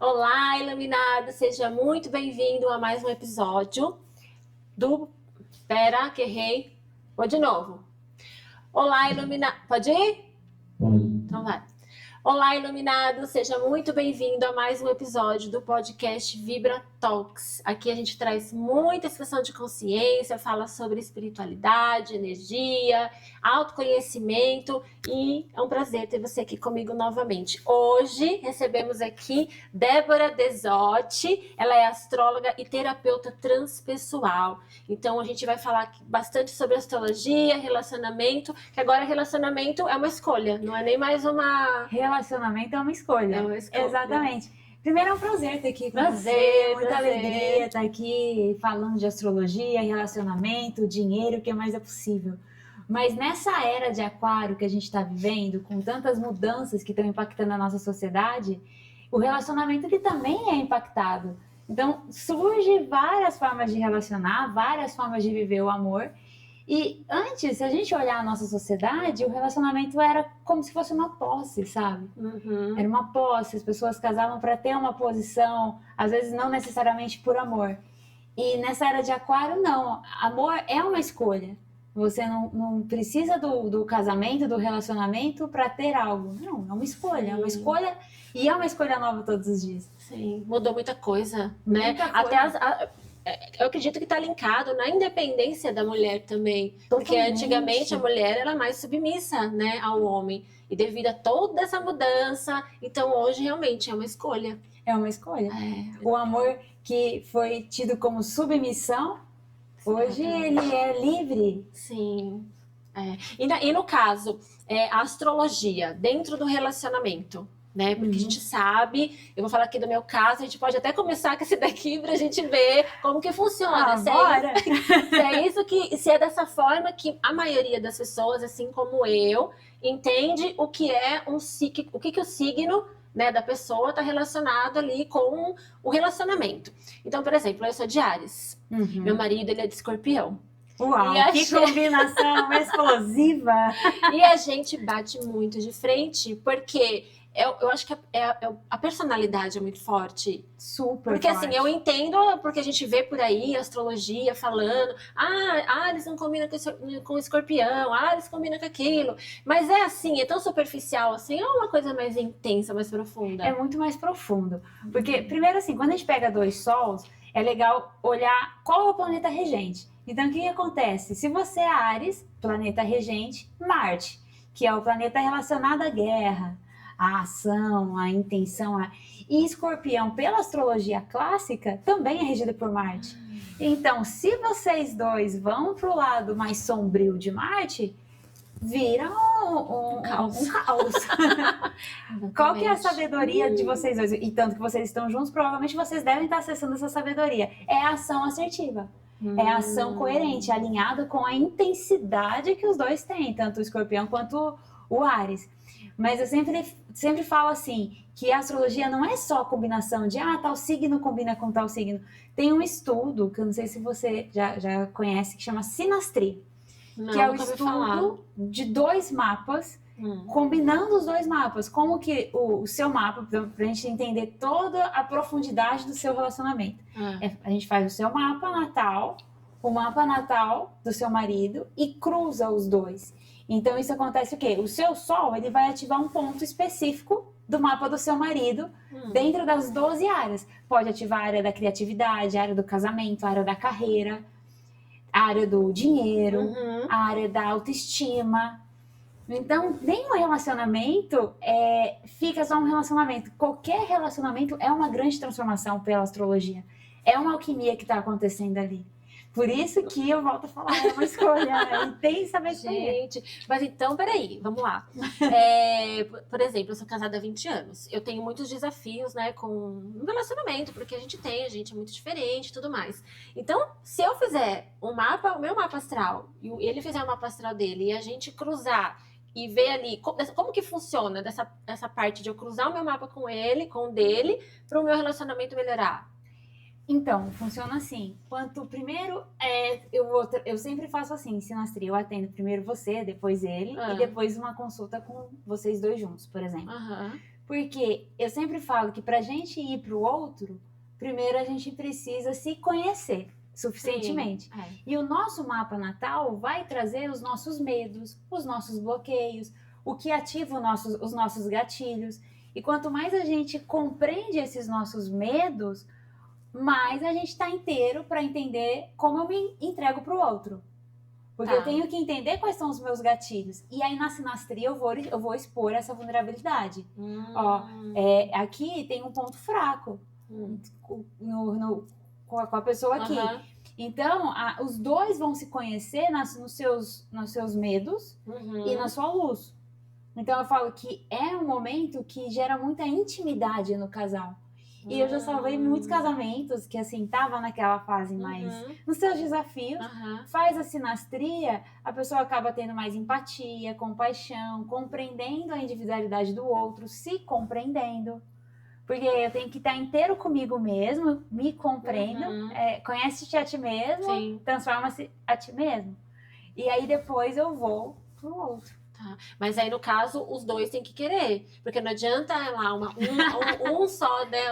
Olá, iluminado! Seja muito bem-vindo a mais um episódio do... Pera, que errei. Vou de novo. Olá, iluminado... Pode ir? Pode. Então vai. Olá, iluminado! Seja muito bem-vindo a mais um episódio do podcast Vibra Talks. Aqui a gente traz muita expressão de consciência, fala sobre espiritualidade, energia, autoconhecimento e é um prazer ter você aqui comigo novamente. Hoje recebemos aqui Débora Desotti, ela é astróloga e terapeuta transpessoal. Então a gente vai falar bastante sobre astrologia, relacionamento, que agora relacionamento é uma escolha, não é nem mais uma... Relacionamento é uma escolha. É uma escolha. Exatamente. Primeiro é um prazer estar aqui com Prazer, você. Muita prazer. alegria estar aqui falando de astrologia, relacionamento, dinheiro, o que mais é possível. Mas nessa era de aquário que a gente está vivendo, com tantas mudanças que estão impactando a nossa sociedade, o relacionamento que também é impactado. Então, surge várias formas de relacionar, várias formas de viver o amor. E antes, se a gente olhar a nossa sociedade, o relacionamento era como se fosse uma posse, sabe? Uhum. Era uma posse, as pessoas casavam para ter uma posição, às vezes não necessariamente por amor. E nessa era de aquário, não. Amor é uma escolha. Você não precisa do casamento, do relacionamento para ter algo. Não, é uma escolha. É uma escolha e é uma escolha nova todos os dias. Sim, mudou muita coisa, né? Muita Até coisa. eu acredito que está linkado na independência da mulher também. Porque Totalmente. antigamente a mulher era mais submissa, né, ao homem. E devido a toda essa mudança, então hoje realmente é uma escolha. É uma escolha. É. O amor que foi tido como submissão, hoje ele é livre. Sim. É. E no caso, a astrologia dentro do relacionamento, né? Porque a gente sabe, eu vou falar aqui do meu caso, a gente pode até começar com esse daqui pra gente ver como que funciona. Bora! Se é dessa forma que a maioria das pessoas, assim como eu, entende o que é o que o signo, né, da pessoa está relacionado ali com o relacionamento. Então, por exemplo, eu sou de Áries. Meu marido, ele é de Escorpião. Uau, E que combinação explosiva! E a gente bate muito de frente, porque eu acho que a personalidade é muito forte. Super Porque forte. assim, eu entendo, porque a gente vê por aí astrologia falando, Áries não combina com Escorpião, Áries combina com aquilo. Mas é assim, é tão superficial assim, é uma coisa mais intensa, mais profunda. É muito mais profundo. Porque, primeiro assim, quando a gente pega dois sols, é legal olhar qual é o planeta regente. Então, o que acontece? Se você é Áries, planeta regente, Marte, que é o planeta relacionado à guerra, à ação, à intenção. E Escorpião, pela astrologia clássica, também é regido por Marte. Então, se vocês dois vão para o lado mais sombrio de Marte, vira um caos. Qual que é a sabedoria de vocês dois? E tanto que vocês estão juntos, provavelmente vocês devem estar acessando essa sabedoria. É a ação assertiva. É a ação coerente, alinhada com a intensidade que os dois têm, tanto o Escorpião quanto o Áries. Mas eu sempre falo assim, que a astrologia não é só a combinação de tal signo combina com tal signo. Tem um estudo, que eu não sei se você já conhece, que chama Sinastria. Não, que é o nunca ouvi falar. estudo de dois mapas, combinando os dois mapas. Como que o seu mapa, para a gente entender toda a profundidade do seu relacionamento. A gente faz o seu mapa natal, o mapa natal do seu marido e cruza os dois. Então isso acontece o quê? O seu sol, ele vai ativar um ponto específico do mapa do seu marido dentro das 12 áreas. Pode ativar a área da criatividade, a área do casamento, a área da carreira, a área do dinheiro, a área da autoestima. Então, nenhum relacionamento fica só um relacionamento. Qualquer relacionamento é uma grande transformação pela astrologia. É uma alquimia que está acontecendo ali. Por isso que eu volto a falar, é uma escolha, e tem que saber escolher. Gente, mas então, peraí, vamos lá. Por exemplo, eu sou casada há 20 anos. Eu tenho muitos desafios, né, com o relacionamento, porque a gente é muito diferente e tudo mais. Então, se eu fizer o meu mapa astral, e ele fizer o mapa astral dele, e a gente cruzar e ver ali como que funciona essa parte de eu cruzar o meu mapa com o dele, para o meu relacionamento melhorar. Então, funciona assim. Quanto primeiro, eu sempre faço assim, sinastria. Eu atendo primeiro você, depois ele, e depois uma consulta com vocês dois juntos, por exemplo. Porque eu sempre falo que para a gente ir para o outro, primeiro a gente precisa se conhecer suficientemente. E o nosso mapa natal vai trazer os nossos medos, os nossos bloqueios, o que ativa os nossos gatilhos. E quanto mais a gente compreende esses nossos medos, mais a gente está inteiro para entender como eu me entrego para o outro. Porque eu tenho que entender quais são os meus gatilhos. E aí na sinastria eu vou expor essa vulnerabilidade. Ó, aqui tem um ponto fraco com a pessoa aqui. Então, os dois vão se conhecer nos seus medos e na sua luz. Então, eu falo que é um momento que gera muita intimidade no casal. E eu já salvei muitos casamentos que, assim, tava naquela fase mais nos seus desafios. Faz a sinastria, a pessoa acaba tendo mais empatia, compaixão, compreendendo a individualidade do outro, se compreendendo. Porque eu tenho que estar inteiro comigo mesmo, me compreendo, conhece-te a ti mesmo, transforma-se a ti mesmo. E aí depois eu vou pro outro. Mas aí, no caso, os dois têm que querer. Porque não adianta lá um só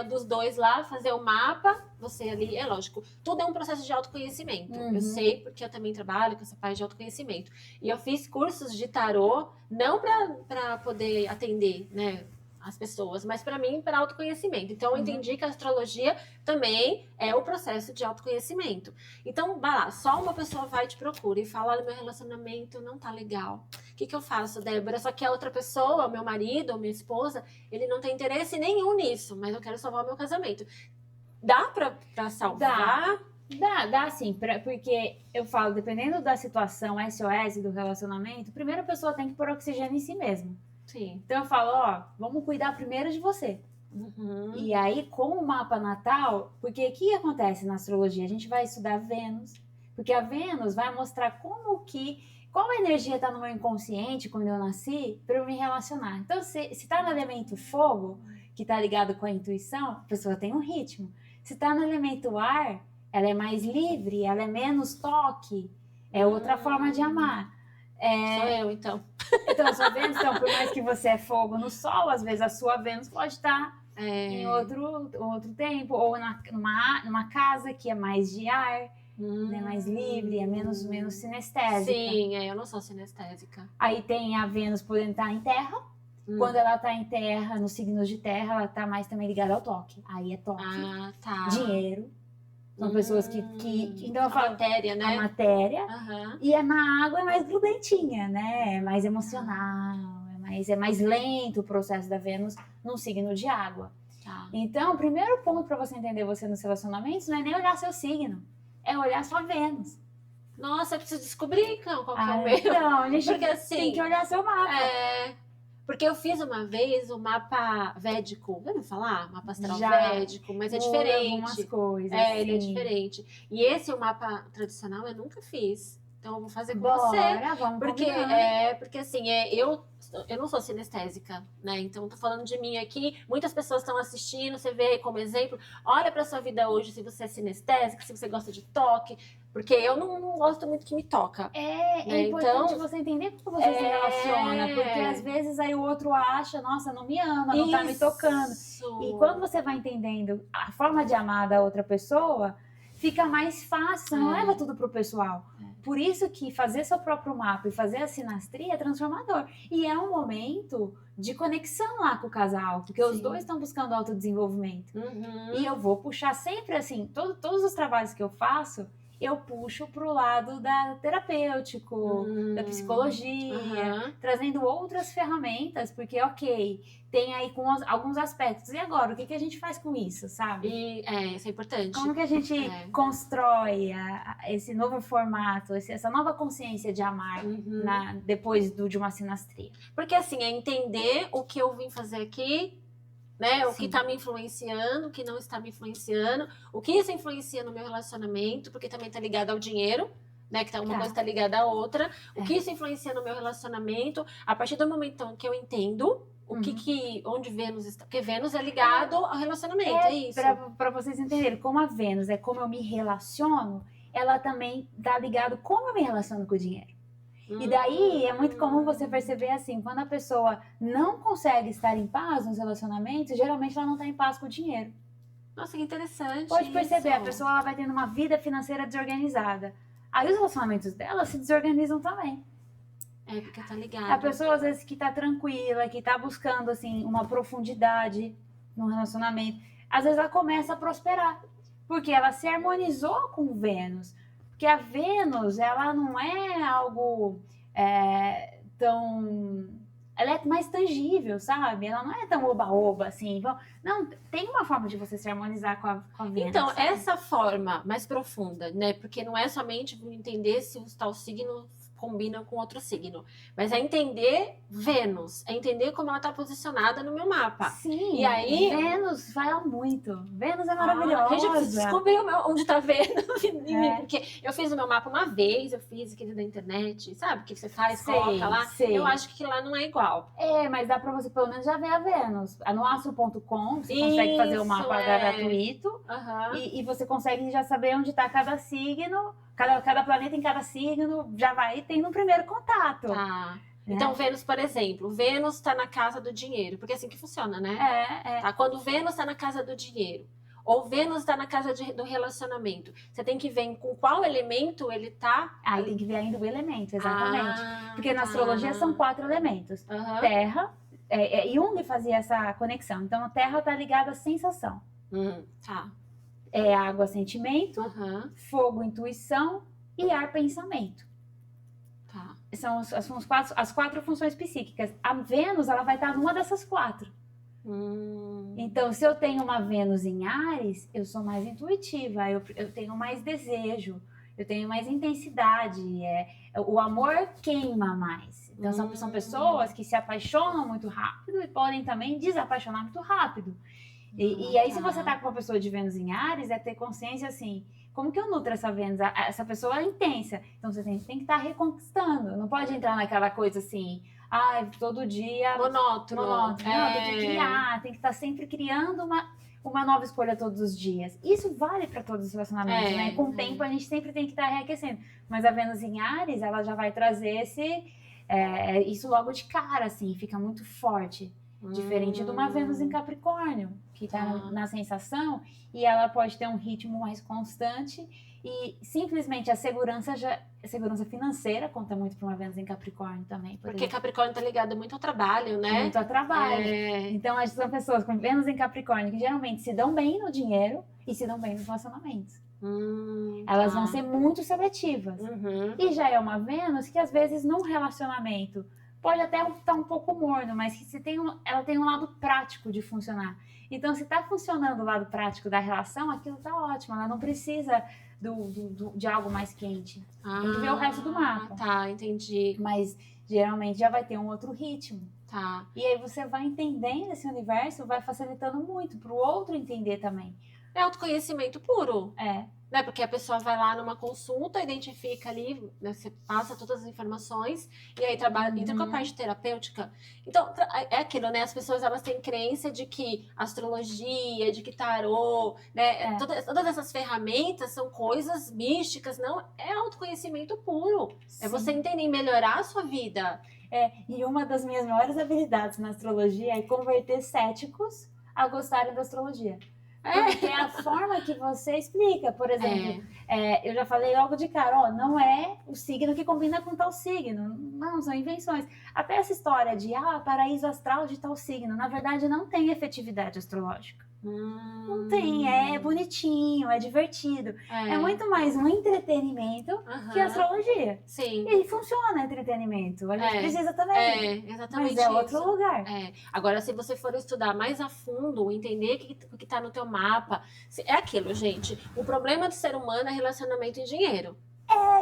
dos dois lá fazer o mapa, você ali, é lógico, tudo é um processo de autoconhecimento. Eu sei, porque eu também trabalho com essa parte de autoconhecimento. E eu fiz cursos de tarô, não para poder atender, né, as pessoas, mas para mim, para autoconhecimento. Então, eu entendi que a astrologia também é o processo de autoconhecimento. Então, vai lá, só uma pessoa vai te procura e fala, olha, meu relacionamento não tá legal. O que eu faço, Débora? Só que a outra pessoa, meu marido ou minha esposa, ele não tem interesse nenhum nisso, mas eu quero salvar o meu casamento. Dá pra salvar? Dá sim, porque eu falo, dependendo da situação SOS do relacionamento, primeiro a pessoa tem que pôr oxigênio em si mesma. Sim. Então eu falo, ó, vamos cuidar primeiro de você. E aí, com o mapa natal, porque o que acontece na astrologia? A gente vai estudar Vênus, porque a Vênus vai mostrar qual energia está no meu inconsciente quando eu nasci para eu me relacionar. Então, se está no elemento fogo, que está ligado com a intuição, a pessoa tem um ritmo. Se está no elemento ar, ela é mais livre, ela é menos toque, é outra forma de amar. Sou eu, então. Então, sua Vênus, por mais que você é fogo no Sol, às vezes a sua Vênus pode estar em outro tempo, ou numa casa que é mais de ar, né, mais livre, é menos sinestésica. Sim, eu não sou sinestésica. Aí tem a Vênus podendo estar em terra. Quando ela está em terra, nos signos de terra, ela está mais também ligada ao toque. Aí é toque, dinheiro. São pessoas que então eu falo, a matéria, né? A matéria. E na água é mais grudentinha, né? É mais emocional, é mais lento o processo da Vênus num signo de água. Então, o primeiro ponto para você entender você nos relacionamentos não é nem olhar seu signo, é olhar sua Vênus. Nossa, eu preciso descobrir qual que é o meu. Então, a gente porque, assim, tem que olhar seu mapa. Porque eu fiz uma vez o mapa védico, já ouviu falar? Mapa astral védico, mas é diferente. Algumas coisas, ele é diferente. E esse, o mapa tradicional, eu nunca fiz. Então eu vou fazer com você. Vamos porque porque assim, eu não sou sinestésica, né? Então tô falando de mim aqui, muitas pessoas estão assistindo, você vê como exemplo, olha para sua vida hoje se você é sinestésica, se você gosta de toque, porque eu não gosto muito que me toca. É importante você entender como você se relaciona, porque às vezes aí o outro acha, nossa, não me ama, não tá me tocando. E quando você vai entendendo a forma de amar da outra pessoa, fica mais fácil, você não leva tudo pro pessoal. Por isso que fazer seu próprio mapa e fazer a sinastria é transformador. E é um momento de conexão lá com o casal, porque os dois estão buscando autodesenvolvimento. E eu vou puxar sempre assim, todos os trabalhos que eu faço, eu puxo pro lado terapêutico, da psicologia, trazendo outras ferramentas, porque, tem aí com alguns aspectos. E agora, o que a gente faz com isso, sabe? Isso é importante. Como que a gente constrói esse novo formato, essa nova consciência de amar depois de uma sinastria? Porque, assim, é entender o que eu vim fazer aqui, né? O que está me influenciando, o que não está me influenciando, o que isso influencia no meu relacionamento, porque também está ligado ao dinheiro, né? Que uma coisa está ligada à outra. O que isso influencia no meu relacionamento, a partir do momento que eu entendo onde Vênus está. Porque Vênus é ligado ao relacionamento, é isso. Para vocês entenderem, como a Vênus é como eu me relaciono, ela também está ligado como eu me relaciono com o dinheiro. E daí é muito comum você perceber assim, quando a pessoa não consegue estar em paz nos relacionamentos, geralmente ela não está em paz com o dinheiro. Nossa, que interessante. Pode perceber, isso. a pessoa ela vai tendo uma vida financeira desorganizada. Aí os relacionamentos dela se desorganizam também. É, porque tá ligado. A pessoa, às vezes, que tá tranquila, que tá buscando, assim, uma profundidade no relacionamento, às vezes ela começa a prosperar. Porque ela se harmonizou com Vênus. Porque a Vênus, ela não é algo tão... Ela é mais tangível, sabe? Ela não é tão oba-oba, assim. Não, tem uma forma de você se harmonizar com a Vênus. Então, sabe? essa forma mais profunda, né? Porque não é somente entender se o tal signo combina com outro signo, mas é entender Vênus, é entender como ela está posicionada no meu mapa. Sim, e aí Vênus fala muito. Vênus é maravilhosa. A gente precisa descobrir onde está Vênus, porque eu fiz o meu mapa uma vez, eu fiz aquele da internet, sabe? Que você faz, coloca lá. Eu acho que lá não é igual. Mas dá para você pelo menos já ver a Vênus. No astro.com você consegue fazer o mapa gratuito e você consegue já saber onde está cada signo. Cada planeta em cada signo já vai tendo um primeiro contato. Tá. Então, Vênus, por exemplo, Vênus está na casa do dinheiro, porque é assim que funciona, né? Tá? Quando Vênus está na casa do dinheiro, ou Vênus está na casa do relacionamento, você tem que ver com qual elemento ele tá. Aí tem que ver ainda o elemento, exatamente. Porque na astrologia são 4 elementos. Terra, Jung fazia essa conexão. Então, a Terra está ligada à sensação. Tá. Água, sentimento, fogo, intuição e ar, pensamento. Tá. São as 4 funções psíquicas. A Vênus, ela vai estar numa dessas 4. Então, se eu tenho uma Vênus em Áries, eu sou mais intuitiva, eu tenho mais desejo, eu tenho mais intensidade, o amor queima mais. Então, são pessoas que se apaixonam muito rápido e podem também desapaixonar muito rápido. E aí, se você tá com uma pessoa de Vênus em Áries, é ter consciência assim, como que eu nutro essa Vênus? Essa pessoa é intensa, então você tem que estar reconquistando, não pode entrar naquela coisa assim, todo dia... Monótono. Não, tem que criar, tem que estar sempre criando uma nova escolha todos os dias. Isso vale para todos os relacionamentos, né? Com o tempo, a gente sempre tem que estar reaquecendo. Mas a Vênus em Áries, ela já vai trazer isso logo de cara, assim, fica muito forte. Diferente de uma Vênus em Capricórnio, que está na sensação, e ela pode ter um ritmo mais constante, e simplesmente a segurança financeira conta muito para uma Vênus em Capricórnio também. Porque Capricórnio está ligado muito ao trabalho, né? Muito ao trabalho. Então, são pessoas com Vênus em Capricórnio que geralmente se dão bem no dinheiro e se dão bem nos relacionamentos. Elas vão ser muito seletivas. E já é uma Vênus que, às vezes, num relacionamento pode até estar um pouco morno, mas que ela tem um lado prático de funcionar. Então, se está funcionando o lado prático da relação, aquilo está ótimo. Ela não precisa de algo mais quente. Tem que ver o resto do mapa. Tá, entendi. Mas, geralmente, já vai ter um outro ritmo. Tá. E aí, você vai entendendo esse universo, vai facilitando muito para o outro entender também. É autoconhecimento puro. Né? Porque a pessoa vai lá numa consulta, identifica ali, né, você passa todas as informações e aí entra com a parte terapêutica. Então, é aquilo, né? As pessoas, elas têm crença de que astrologia, de que tarô, né? Todas essas ferramentas são coisas místicas. Não, é autoconhecimento puro. Sim. É você entender e melhorar a sua vida. E uma das minhas maiores habilidades na astrologia é converter céticos a gostarem da astrologia. Porque é a forma que você explica, por exemplo, eu já falei logo de cara, não é o signo que combina com tal signo, não, são invenções. Até essa história de, paraíso astral de tal signo, na verdade não tem efetividade astrológica. Não tem, é bonitinho, é divertido. É muito mais um entretenimento que astrologia. Sim. E funciona entretenimento, a gente precisa também. Exatamente. Mas é outro lugar. Agora, se você for estudar mais a fundo, entender o que está no teu mapa, é aquilo, gente. O problema do ser humano é relacionamento e dinheiro.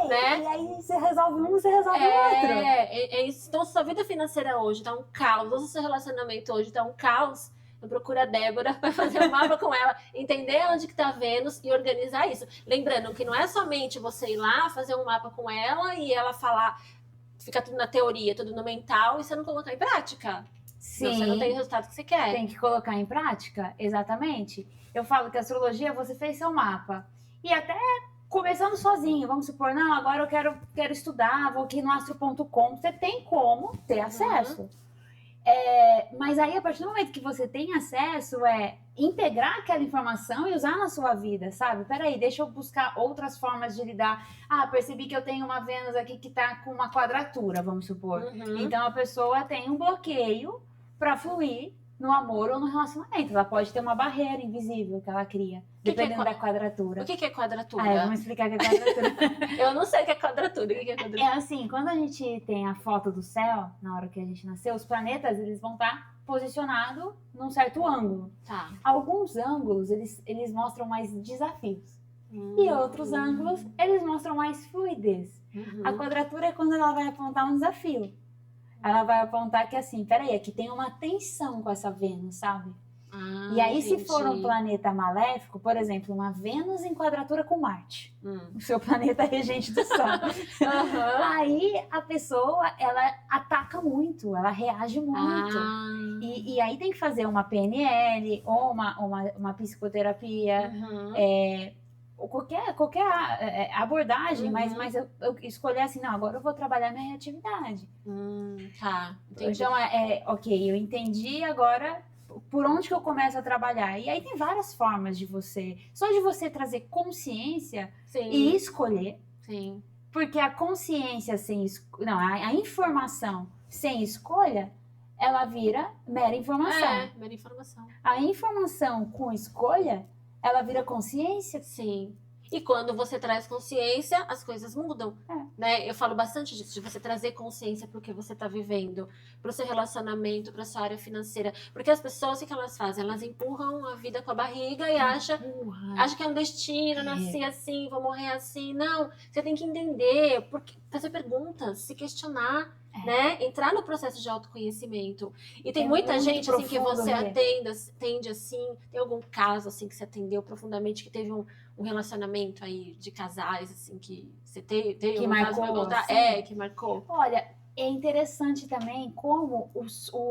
Né? E aí você resolve um, você resolve o outro. Então, sua vida financeira hoje tá um caos, o seu relacionamento hoje tá um caos. Eu procuro a Débora para fazer um mapa com ela, entender onde que tá Vênus e organizar isso. Lembrando que não é somente você ir lá, fazer um mapa com ela e ela falar, fica tudo na teoria, tudo no mental e você não colocar em prática. Sim. Não, você não tem o resultado que você quer. Tem que colocar em prática, exatamente. Eu falo que a astrologia, você fez seu mapa. E até começando sozinho, vamos supor, não, agora eu quero estudar, vou aqui no astro.com, você tem como ter acesso. Mas aí, a partir do momento que você tem acesso, integrar aquela informação e usar na sua vida, sabe? Peraí, deixa eu buscar outras formas de lidar. Percebi que eu tenho uma Vênus aqui que tá com uma quadratura, vamos supor. Então, a pessoa tem um bloqueio para fluir no amor ou no relacionamento. Ela pode ter uma barreira invisível que ela cria, dependendo da quadratura. O que é quadratura? Vamos explicar o que é quadratura. Eu não sei o que é quadratura. O que é quadratura? É assim, quando a gente tem a foto do céu, na hora que a gente nasceu, os planetas, eles vão estar posicionados num certo ângulo. Tá. Alguns ângulos, eles mostram mais desafios. E outros ângulos, eles mostram mais fluidez. A quadratura é quando ela vai apontar um desafio. Ela vai apontar que assim, peraí, aqui tem uma tensão com essa Vênus, sabe? E aí, entendi. se for um planeta maléfico, por exemplo, uma Vênus em quadratura com Marte, o seu planeta regente do Sol, aí a pessoa, ela ataca muito, ela reage muito. E aí tem que fazer uma PNL ou uma psicoterapia, ou qualquer abordagem, mas eu escolhi assim, não, agora eu vou trabalhar minha reatividade. Tá, entendi. Então, ok, eu entendi, agora por onde que eu começo a trabalhar? E aí tem várias formas de você trazer consciência e escolher. Sim. Porque a consciência a informação sem escolha, ela vira mera informação. Mera informação. A informação com escolha, ela vira consciência. Sim. E quando você traz consciência, as coisas mudam, né? Eu falo bastante disso, de você trazer consciência para o que você está vivendo, para o seu relacionamento, para a sua área financeira. Porque as pessoas, o que elas fazem? Elas empurram a vida com a barriga e acham que é um destino, nasci assim, vou morrer assim. Não, você tem que entender, fazer perguntas, se questionar, né? Entrar no processo de autoconhecimento. E tem muita gente assim, que você atende assim, tem algum caso assim que você atendeu profundamente, que teve um relacionamento aí de casais, assim, que você teve que um marcou, caso pra contar? Que marcou. Olha, é interessante também como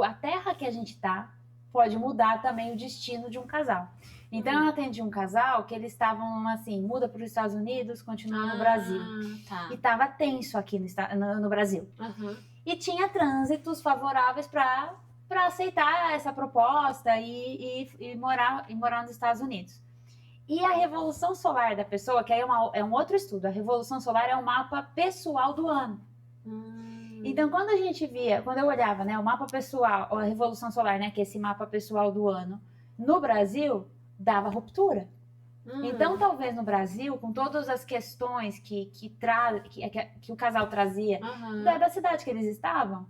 a terra que a gente tá pode mudar também o destino de um casal. Então, eu atendi um casal que eles estavam assim, muda para os Estados Unidos, continua no Brasil. Tá. E estava tenso aqui no Brasil. E tinha trânsitos favoráveis para aceitar essa proposta e morar nos Estados Unidos. E a revolução solar da pessoa, que aí é um outro estudo, a revolução solar é um mapa pessoal do ano. Então, quando eu olhava, né, o mapa pessoal, a revolução solar, né, que é esse mapa pessoal do ano, no Brasil, dava ruptura. Então, talvez no Brasil, com todas as questões que o casal trazia da cidade que eles estavam,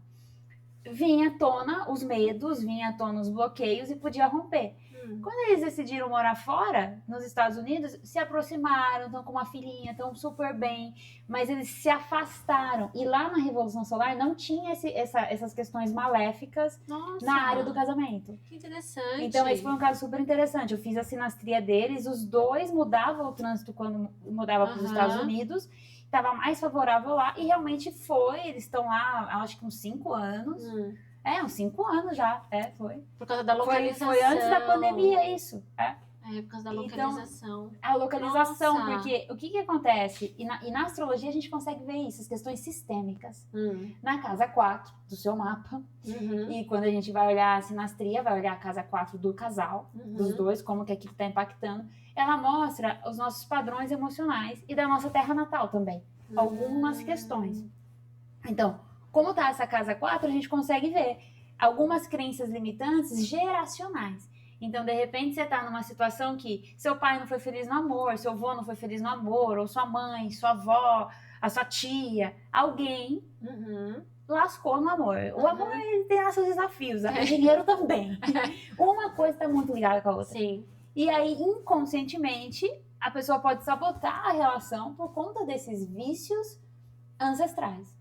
vinha à tona os medos, vinha à tona os bloqueios e podia romper. Quando eles decidiram morar fora, nos Estados Unidos, se aproximaram, estão com uma filhinha, estão super bem, mas eles se afastaram. E lá na Revolução Solar não tinha essas questões maléficas na área do casamento. Que interessante. Então, esse foi um caso super interessante. Eu fiz a sinastria deles, os dois mudavam o trânsito quando mudava para os Estados Unidos, estava mais favorável lá, e realmente eles estão lá, acho que uns 5 anos. Uns 5 anos já, foi. Por causa da localização. Foi antes da pandemia isso, por causa da localização. Então, a localização, porque o que acontece? E na astrologia a gente consegue ver isso, as questões sistêmicas. Na casa 4 do seu mapa, e quando a gente vai olhar a sinastria, vai olhar a casa 4 do casal, dos dois, como que aquilo está impactando, ela mostra os nossos padrões emocionais e da nossa terra natal também, algumas questões. Então, como está essa casa 4, a gente consegue ver algumas crenças limitantes geracionais. Então, de repente, você está numa situação que seu pai não foi feliz no amor, seu avô não foi feliz no amor, ou sua mãe, sua avó, a sua tia, alguém lascou no amor. O amor, ele tem seus desafios, o dinheiro também. Uma coisa está muito ligada com a outra. Sim. E aí, inconscientemente, a pessoa pode sabotar a relação por conta desses vícios ancestrais.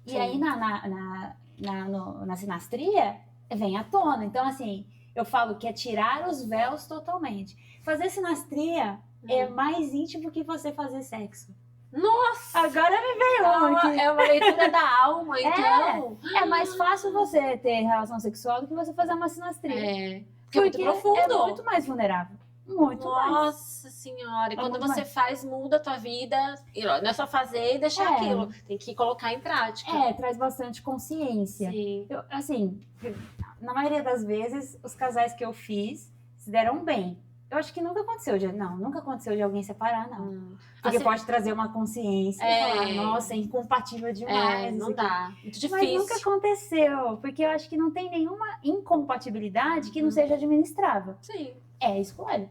E aí, na sinastria, vem à tona. Então, assim, eu falo que é tirar os véus totalmente. Fazer sinastria é mais íntimo que você fazer sexo. Nossa! Agora me veio aqui. É uma leitura da alma, então. É mais fácil você ter relação sexual do que você fazer uma sinastria. Porque é muito profundo. É muito mais vulnerável. Muito mais. Nossa Senhora! senhora. E É quando muito você mais. faz, muda a tua vida. E, ó, não é só fazer e deixar aquilo. Tem que colocar em prática. Traz bastante consciência. Sim. Assim, na maioria das vezes, os casais que eu fiz se deram bem. Eu acho que nunca aconteceu nunca aconteceu de alguém separar, não. Porque Assim, pode trazer uma consciência e falar, nossa, é incompatível demais. não dá. Muito difícil. Mas nunca aconteceu, porque eu acho que não tem nenhuma incompatibilidade que não seja administrável. Sim. É escolha.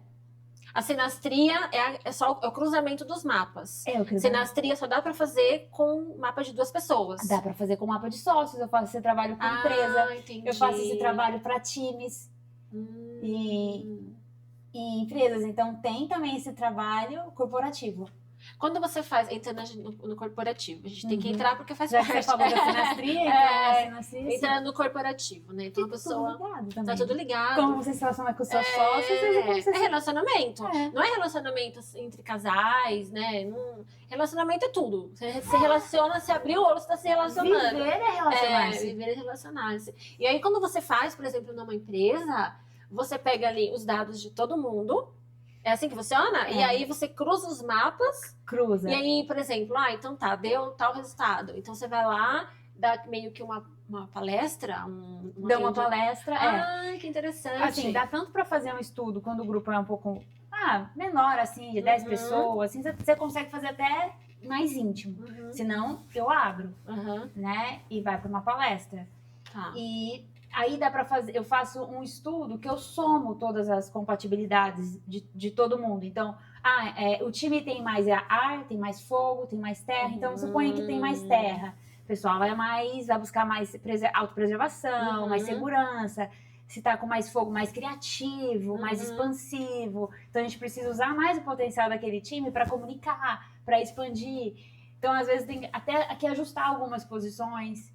A sinastria é só o cruzamento dos mapas. É o cruzamento. Sinastria só dá para fazer com mapa de 2 pessoas. Dá para fazer com mapa de sócios, eu faço esse trabalho com empresa, entendi. eu faço esse trabalho para times e empresas. Então tem também esse trabalho corporativo. Quando você entra no corporativo, a gente tem que entrar porque faz Já parte. Já que você falou da sinastria, entra no corporativo, né? Então a pessoa tá tudo ligado. Como você se relaciona com os seus sócios? É relacionamento. Não é relacionamento entre casais, né? Relacionamento é tudo. Você se relaciona, se abriu o olho, você tá se relacionando. Viver é relacionar-se. Viver é relacionar-se. E aí quando você faz, por exemplo, numa empresa, você pega ali os dados de todo mundo. É assim que funciona? E aí você cruza os mapas. Cruza. E aí, por exemplo, então tá, deu tal resultado. Então você vai lá, dá meio que uma palestra. Dá uma palestra. Que interessante. Assim, dá tanto para fazer um estudo quando o grupo é um pouco menor, assim, de 10 pessoas. Assim, você consegue fazer até mais íntimo. Senão, eu abro, né? E vai para uma palestra. Tá. E aí dá para fazer, eu faço um estudo que eu somo todas as compatibilidades de todo mundo. Então, o time tem mais ar, tem mais fogo, tem mais terra. Então, suponha que tem mais terra. O pessoal vai buscar mais autopreservação, mais segurança. Se tá com mais fogo, mais criativo, mais expansivo. Então, a gente precisa usar mais o potencial daquele time para comunicar, para expandir. Então, às vezes, tem até que ajustar algumas posições.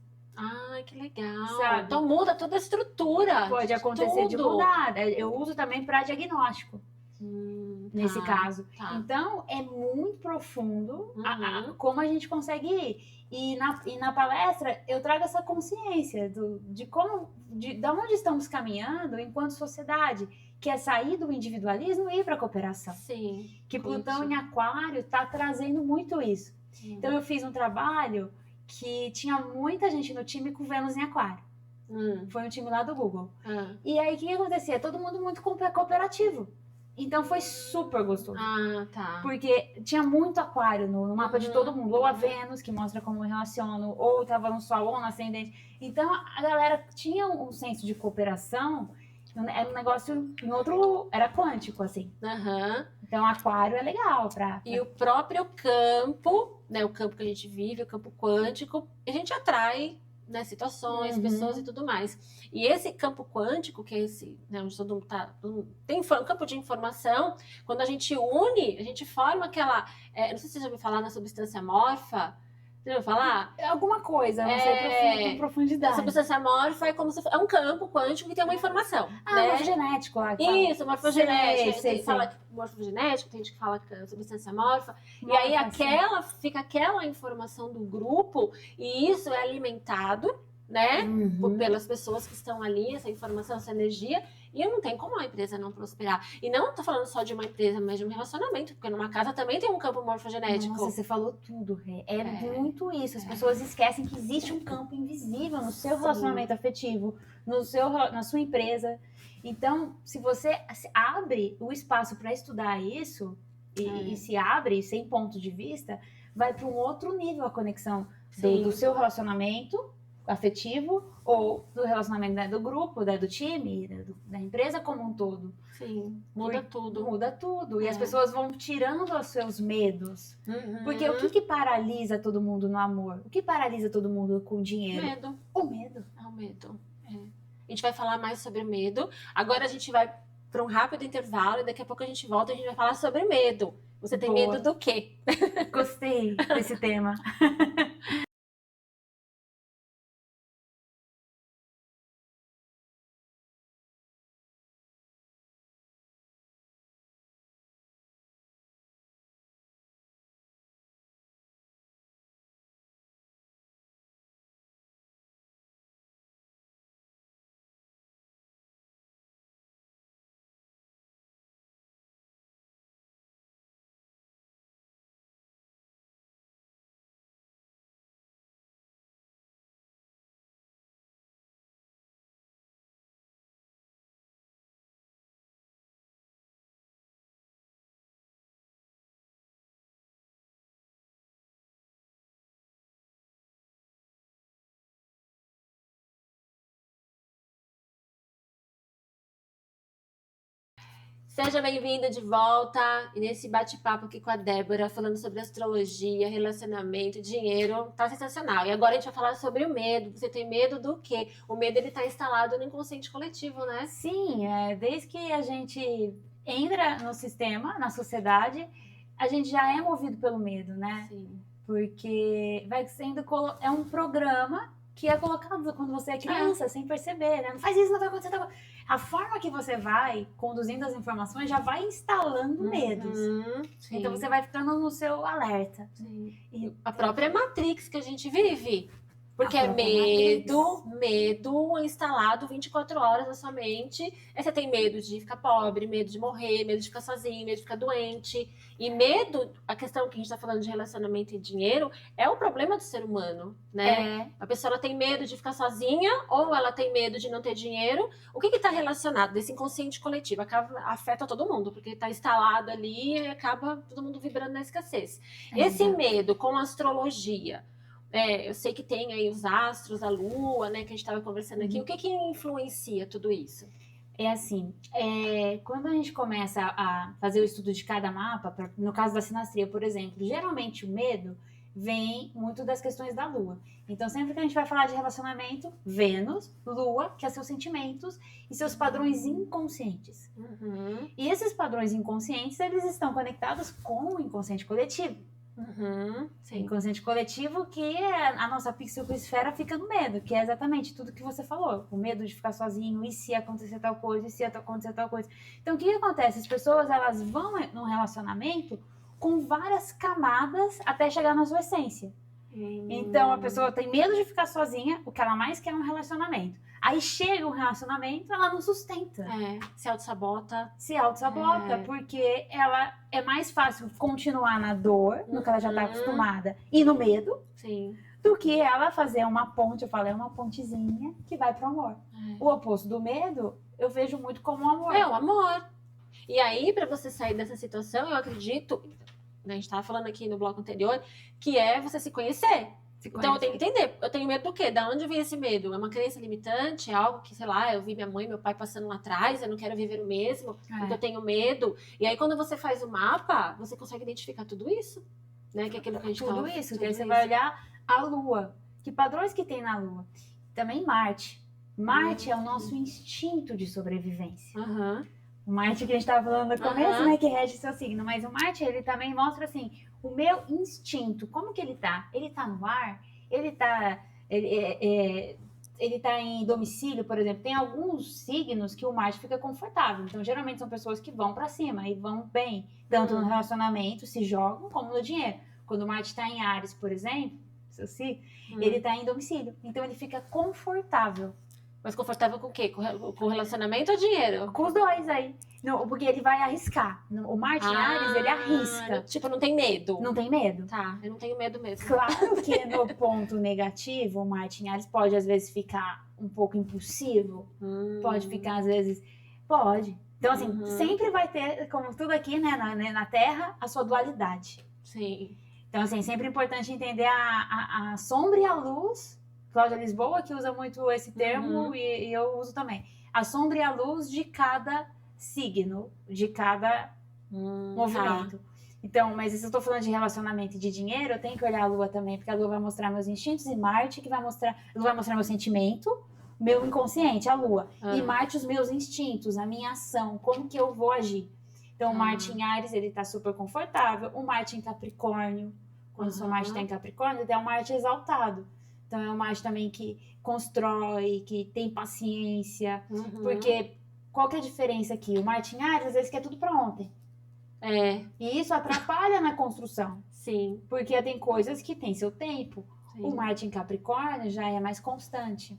Que legal. Sabe? Então muda toda a estrutura. Pode acontecer de mudar. Eu uso também para diagnóstico, nesse caso. Tá. Então, é muito profundo como a gente consegue ir. E na palestra, eu trago essa consciência de onde estamos caminhando enquanto sociedade, que é sair do individualismo e ir para a cooperação. Sim. Que Plutão em Aquário está trazendo muito isso. Então, eu fiz um trabalho que tinha muita gente no time com Vênus em Aquário. Foi um time lá do Google. E aí, o que acontecia? Todo mundo muito cooperativo. Então, foi super gostoso. Tá. Porque tinha muito aquário no mapa de todo mundo. Ou a Vênus, que mostra como eu relaciono, ou estava no Sol, ou no Ascendente. Então, a galera tinha um senso de cooperação. Era um negócio era quântico, assim. Então, aquário é legal E o próprio campo, né? O campo que a gente vive, o campo quântico, a gente atrai, né, situações, pessoas e tudo mais. E esse campo quântico, que é esse, né, onde todo mundo tem um campo de informação, quando a gente une, a gente forma aquela... não sei se você já ouviu falar na substância amorfa. Você já ouviu falar? Alguma coisa, não sei com profundidade. A substância amorfa é como se é um campo quântico que tem uma informação. Né? Morfogenético lá. Isso, morfogenético. Tem gente que fala morfogenético, tem gente que fala substância amorfa. E aí fica aquela informação do grupo e isso é alimentado, né? Pelas pessoas que estão ali, essa informação, essa energia. E não tem como a empresa não prosperar. E não tô falando só de uma empresa, mas de um relacionamento, porque numa casa também tem um campo morfogenético. Nossa, você falou tudo, Rê. É muito isso. As pessoas esquecem que existe um campo invisível no seu relacionamento afetivo, na sua empresa. Então, se você abre o espaço para estudar isso e se abre sem ponto de vista, vai para um outro nível a conexão do seu relacionamento afetivo ou do relacionamento do grupo, do time, da empresa como um todo. Sim, muda tudo. Muda tudo. E as pessoas vão tirando os seus medos. Porque o que paralisa todo mundo no amor? O que paralisa todo mundo com dinheiro? Medo. O medo. É o medo. A gente vai falar mais sobre medo. Agora a gente vai para um rápido intervalo e daqui a pouco a gente volta e a gente vai falar sobre medo. Você tem medo do quê? Gostei desse tema. Seja bem-vindo de volta e nesse bate-papo aqui com a Débora, falando sobre astrologia, relacionamento, dinheiro, tá sensacional. E agora a gente vai falar sobre o medo. Você tem medo do quê? O medo, ele tá instalado no inconsciente coletivo, né? Sim, desde que a gente entra no sistema, na sociedade, a gente já é movido pelo medo, né? Sim. Porque vai sendo é um programa que é colocado quando você é criança, sem perceber, né? Não faz isso, não vai acontecer. A forma que você vai conduzindo as informações já vai instalando medos. Então você vai ficando no seu alerta. Sim. E a própria Matrix que a gente vive. Porque é medo instalado 24 horas na sua mente. Aí você tem medo de ficar pobre, medo de morrer, medo de ficar sozinho, medo de ficar doente. E medo, a questão que a gente está falando de relacionamento e dinheiro, é o problema do ser humano, né? A pessoa ela tem medo de ficar sozinha ou ela tem medo de não ter dinheiro. O que está relacionado desse inconsciente coletivo? Afeta todo mundo, porque está instalado ali e acaba todo mundo vibrando na escassez. Esse medo com a astrologia... eu sei que tem aí os astros, a lua, né, que a gente estava conversando aqui. O que influencia tudo isso? É assim, quando a gente começa a fazer o estudo de cada mapa, no caso da sinastria, por exemplo, geralmente o medo vem muito das questões da lua. Então, sempre que a gente vai falar de relacionamento, Vênus, lua, que é seus sentimentos e seus padrões inconscientes. E esses padrões inconscientes, eles estão conectados com o inconsciente coletivo. Sim. Inconsciente coletivo, que a nossa psicosfera fica no medo, que é exatamente tudo que você falou. O medo de ficar sozinho, e se acontecer tal coisa, e se acontecer tal coisa. Então, o que acontece? As pessoas, elas vão num relacionamento com várias camadas até chegar na sua essência. Então, a pessoa tem medo de ficar sozinha, o que ela mais quer é um relacionamento. Aí chega um relacionamento, ela não sustenta. Se auto-sabota. Porque ela é mais fácil continuar na dor, no que ela já está acostumada, e no medo, do que ela fazer uma ponte. Eu falei, uma pontezinha que vai pro amor. O oposto do medo, eu vejo muito como o amor. É o amor. E aí, para você sair dessa situação, eu acredito, a gente estava falando aqui no bloco anterior, que é você se conhecer. Então eu tenho que entender, eu tenho medo do quê? Da onde vem esse medo? É uma crença limitante? É algo que, sei lá, eu vi minha mãe e meu pai passando lá atrás, eu não quero viver o mesmo, porque eu tenho medo. E aí quando você faz o mapa, você consegue identificar tudo isso, né? Que é aquilo que a gente Tudo isso, que aí você vai olhar a Lua. Que padrões que tem na Lua? Também Marte. Marte é o nosso instinto de sobrevivência. O Marte que a gente estava falando no começo, né? Que rege seu signo. Mas o Marte, ele também mostra, assim, o meu instinto. Como que ele tá? Ele tá no ar? Ele tá em domicílio, por exemplo. Tem alguns signos que o Marte fica confortável. Então, geralmente, são pessoas que vão para cima e vão bem. Tanto no relacionamento, se jogam, como no dinheiro. Quando o Marte está em Áries, por exemplo, ele tá em domicílio. Então, ele fica confortável. Mas confortável com o quê? Com relacionamento ou dinheiro? Com os dois aí. Não, porque ele vai arriscar. O Marte em Áries, ele arrisca. Tipo, não tem medo. Não tem medo. Tá, eu não tenho medo mesmo. Claro que no ponto negativo, o Marte em Áries pode, às vezes, ficar um pouco impulsivo. Pode ficar, às vezes... Pode. Então, assim, sempre vai ter, como tudo aqui, né, na Terra, a sua dualidade. Sim. Então, assim, sempre é importante entender a sombra e a luz. Cláudia Lisboa, que usa muito esse termo, e eu uso também. A sombra e a luz de cada signo, de cada movimento. Então, mas se eu estou falando de relacionamento e de dinheiro, eu tenho que olhar a Lua também, porque a Lua vai mostrar meus instintos, e Marte que vai mostrar meu sentimento, meu inconsciente, a Lua. E Marte, os meus instintos, a minha ação, como que eu vou agir. Então, o Marte em Áries, ele tá super confortável. O Marte em Capricórnio, quando o seu Marte tá em Capricórnio, ele é um Marte exaltado. Então, é um Marte também que constrói, que tem paciência. Porque qual que é a diferença aqui? O Marte em Áries, às vezes, quer tudo pra ontem. E isso atrapalha na construção. Sim. Porque tem coisas que tem seu tempo. O Marte em Capricórnio já é mais constante.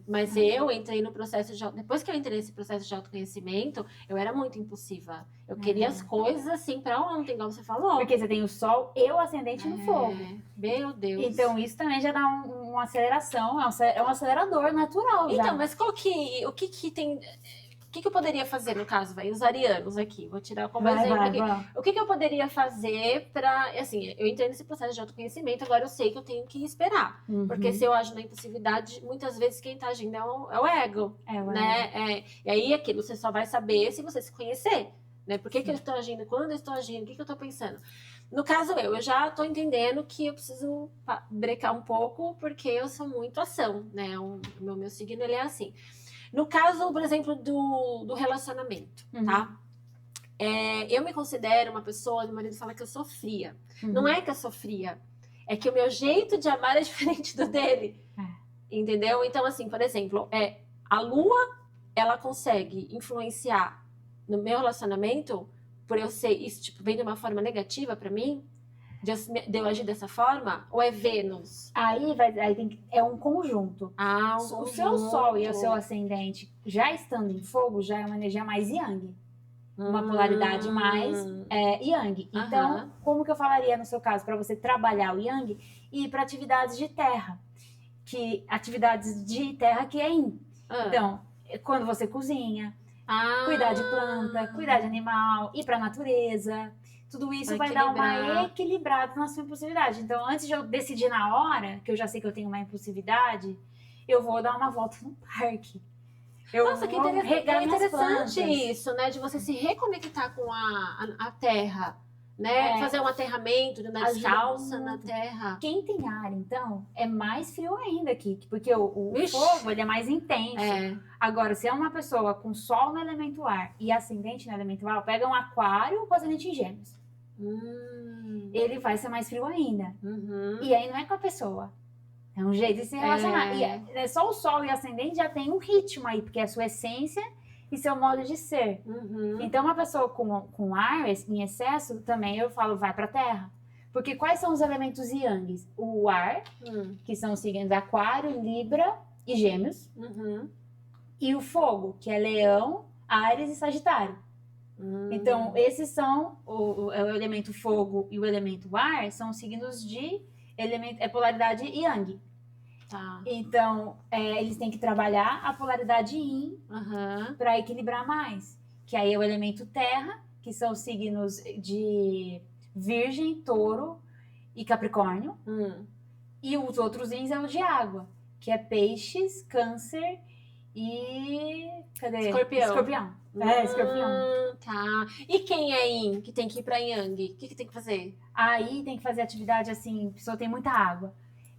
Mas eu entrei no processo depois que eu entrei nesse processo de autoconhecimento, eu era muito impulsiva. Eu queria as coisas assim pra ontem, igual você falou. Porque você tem o Sol e o ascendente no fogo. Meu Deus. Então isso também já dá uma aceleração, é um acelerador natural. Então, mas o que tem... O que eu poderia fazer no caso, vai, os arianos aqui, vou tirar como exemplo aqui. O que eu poderia fazer para, assim, eu entendo esse processo de autoconhecimento, agora eu sei que eu tenho que esperar. Porque se eu ajo na impulsividade, muitas vezes quem tá agindo é o ego, né? E aí aquilo você só vai saber se você se conhecer, né? Por que eu estou agindo, quando eu estou agindo, o que eu estou pensando. No caso eu já estou entendendo que eu preciso brecar um pouco, porque eu sou muito ação, né? O meu signo, ele é assim. No caso, por exemplo, do relacionamento, tá? Eu me considero uma pessoa, meu marido fala que eu sou fria. Não é que eu sou fria, é que o meu jeito de amar é diferente do dele. Entendeu? Então, assim, por exemplo, a lua, ela consegue influenciar no meu relacionamento, por eu ser isso, tipo, vem de uma forma negativa pra mim, de eu agir dessa forma, ou é Vênus? Aí é um conjunto. O seu Sol e o seu ascendente, já estando em fogo, já é uma energia mais Yang. Uma polaridade mais Yang. Então, como que eu falaria no seu caso, para você trabalhar o Yang e ir para atividades de terra? Atividades de terra que é Yin. Então, quando você cozinha, cuidar de planta, cuidar de animal, ir para a natureza... Tudo isso vai dar uma equilibrada na sua impulsividade. Então, antes de eu decidir na hora, que eu já sei que eu tenho uma impulsividade, eu vou dar uma volta no parque. Nossa, que interessante isso, né? De você se reconectar com a terra, né? Fazer um aterramento, andar descalça na terra. Quem tem ar, então, é mais frio ainda aqui, porque o fogo, ele é mais intenso. Agora, se é uma pessoa com sol no elemento ar e ascendente no elemento ar, pega um aquário com ascendente em gêmeos. Ele vai ser mais frio ainda. E aí não é com a pessoa. É um jeito de se relacionar. E só o sol e ascendente já tem um ritmo aí, porque é a sua essência e seu modo de ser. Então, uma pessoa com ar em excesso, também eu falo, vai pra terra. Porque quais são os elementos Yangs? O ar, que são os signos Aquário, Libra e Gêmeos. E o fogo, que é Leão, Áries e Sagitário. Então, esses são o elemento fogo e o elemento ar, são signos de polaridade Yang. Então, eles têm que trabalhar a polaridade Yin para equilibrar mais. Que aí é o elemento terra, que são os signos de Virgem, Touro e Capricórnio. E os outros Yins é o de água, que é Peixes, Câncer e... Cadê? Escorpião. Escorpião. Tá. E quem é Yin, que tem que ir pra Yang? O que tem que fazer? Aí tem que fazer atividade assim, a pessoa tem muita água.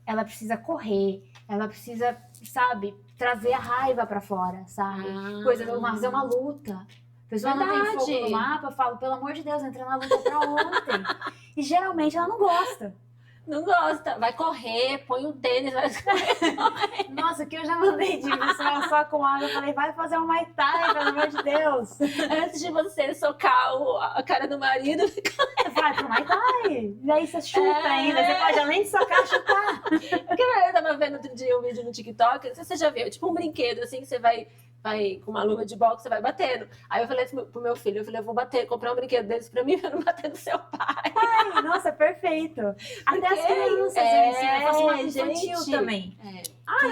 Ela precisa correr, ela precisa, sabe, trazer a raiva pra fora, sabe? Fazer uma luta. A pessoa não tem fogo no mapa, eu falo, pelo amor de Deus, entra na luta pra ontem. E geralmente ela não gosta. Não gosta. Vai correr, põe um tênis, vai correr. Nossa, que eu já mandei de pessoal só com água. Eu falei, vai fazer um Muay Thai, pelo amor de Deus. Antes de você socar a cara do marido, vai pro Muay Thai. E aí você chuta ainda. Você pode, além de socar, chutar. Porque eu tava vendo outro dia um vídeo no TikTok, não sei se você já viu, tipo um brinquedo assim, que você vai com uma luva de boxe, você vai batendo. Aí eu falei pro meu filho, eu vou comprar um brinquedo desse pra mim, pra não bater no seu pai. Ai, nossa, perfeito. Até as crianças, eu faço uma infantil também.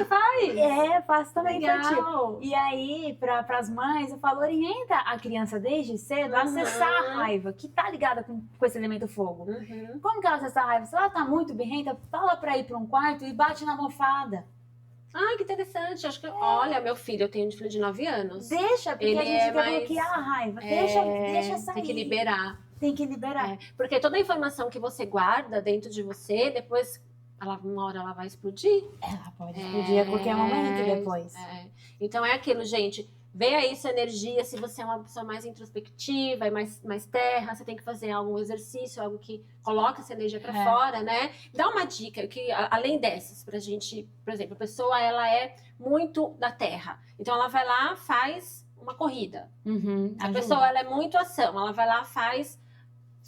Faz? Faço também infantil. E aí, pras mães, eu falo, orienta a criança desde cedo a acessar a raiva, que tá ligada com esse elemento fogo. Como que ela acessa a raiva? Se ela tá muito birrenta, fala pra ir pra um quarto e bate na almofada. Que interessante. Acho que, olha, meu filho, eu tenho um filho de 9 anos. Deixa, porque a gente quer bloquear a raiva. Deixa sair. Tem que liberar. Tem que liberar. Porque toda a informação que você guarda dentro de você, depois, uma hora ela vai explodir. Ela pode explodir a qualquer momento depois. Então é aquilo, gente. Vê aí sua energia, se você é uma pessoa mais introspectiva, mais terra, você tem que fazer algum exercício, algo que coloca essa energia para fora, né? Dá uma dica, que além dessas, pra gente, por exemplo, a pessoa, ela é muito da terra. Então, ela vai lá, faz uma corrida. A pessoa, ela é muito ação, ela vai lá, faz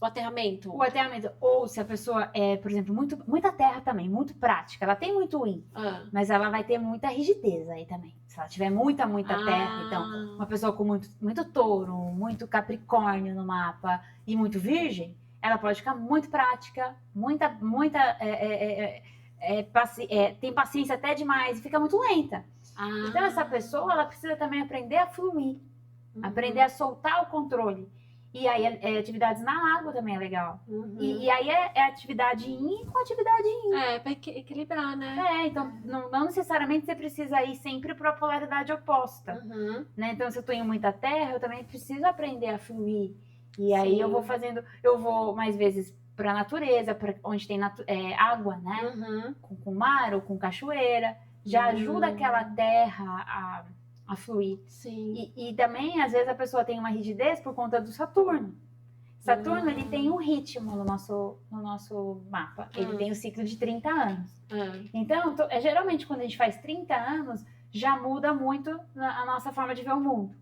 o aterramento. O aterramento. Ou se a pessoa é, por exemplo, muita terra também, muito prática. Ela tem muito Yin, mas ela vai ter muita rigidez aí também. Se ela tiver muita terra, então, uma pessoa com muito touro, muito capricórnio no mapa e muito virgem, ela pode ficar muito prática, tem paciência até demais e fica muito lenta. Então, essa pessoa, ela precisa também aprender a fluir. Aprender a soltar o controle. E aí, atividades na água também é legal. E aí é atividade yin com atividade yin. Pra equilibrar, né? Então não necessariamente você precisa ir sempre para a polaridade oposta. Né? Então, se eu tô em muita terra, eu também preciso aprender a fluir. E aí eu vou mais vezes para a natureza, para onde tem água, né? Com mar ou com cachoeira. Já ajuda aquela terra a fluir. Sim. E também, às vezes, a pessoa tem uma rigidez por conta do Saturno. Saturno, ele tem um ritmo no nosso mapa. Ele tem um ciclo de 30 anos. Então, geralmente, quando a gente faz 30 anos, já muda muito a nossa forma de ver o mundo.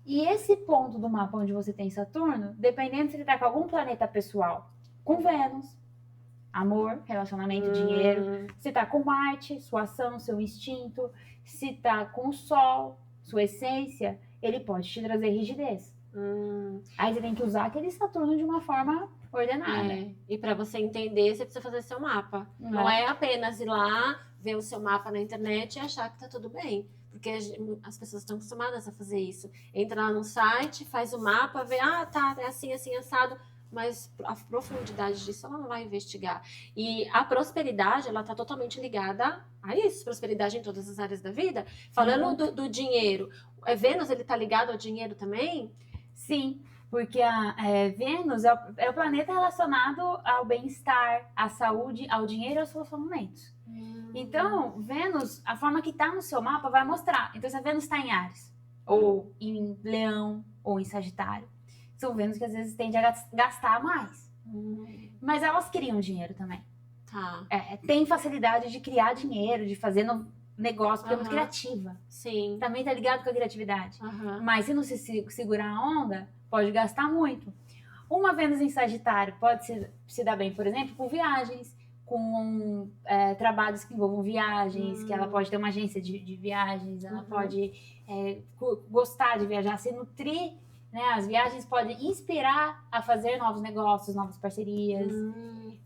E esse ponto do mapa onde você tem Saturno, dependendo se ele está com algum planeta pessoal, com Vênus, amor, relacionamento, dinheiro. Se tá com Marte, sua ação, seu instinto. Se tá com o Sol, sua essência, ele pode te trazer rigidez. Aí você tem que usar aquele Saturno de uma forma ordenada. E para você entender, você precisa fazer seu mapa. Não é apenas ir lá, ver o seu mapa na internet e achar que tá tudo bem. Porque as pessoas estão acostumadas a fazer isso. Entra lá no site, faz o mapa, vê, tá, é assim, assim, assado. Mas a profundidade disso ela não vai investigar. E a prosperidade, ela está totalmente ligada a isso, prosperidade em todas as áreas da vida. Falando do dinheiro, Vênus, ele está ligado ao dinheiro também? Sim, porque Vênus é o planeta relacionado ao bem-estar, à saúde, ao dinheiro e aos relacionamentos. Então, Vênus, a forma que está no seu mapa vai mostrar. Então, se a Vênus está em Áries, ou em Leão, ou em Sagitário, são Vênus que às vezes tendem a gastar mais. Mas elas criam dinheiro também. Tem facilidade de criar dinheiro, de fazer negócio, porque é muito criativa. Sim. Também tá ligado com a criatividade. Mas se não se segurar a onda, pode gastar muito. Uma Vênus em Sagitário pode se dar bem, por exemplo, com viagens, com trabalhos que envolvam viagens, que ela pode ter uma agência de viagens, ela pode gostar de viajar, se nutrir. Né? As viagens podem inspirar a fazer novos negócios, novas parcerias.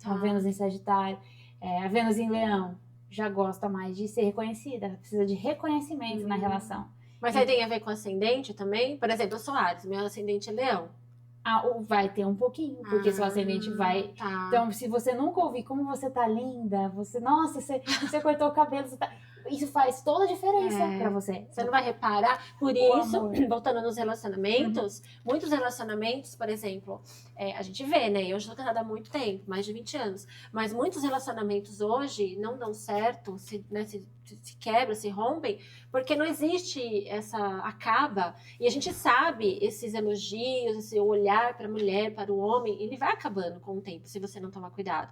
A Vênus em Sagitário. A Vênus em Leão já gosta mais de ser reconhecida, precisa de reconhecimento na relação. Mas aí tem a ver com ascendente também? Por exemplo, eu sou Áries, meu ascendente é Leão. Vai ter um pouquinho, porque seu ascendente vai... Então, se você nunca ouvir como você tá linda, nossa, você cortou o cabelo, isso faz toda a diferença pra você. Você não vai reparar. Por isso, voltando nos relacionamentos, muitos relacionamentos, por exemplo, a gente vê, né? Eu já tô casada há muito tempo, mais de 20 anos. Mas muitos relacionamentos hoje não dão certo, se quebram, se rompem, porque não existe acaba. E a gente sabe esses elogios, esse olhar para a mulher, para o homem, ele vai acabando com o tempo, se você não tomar cuidado.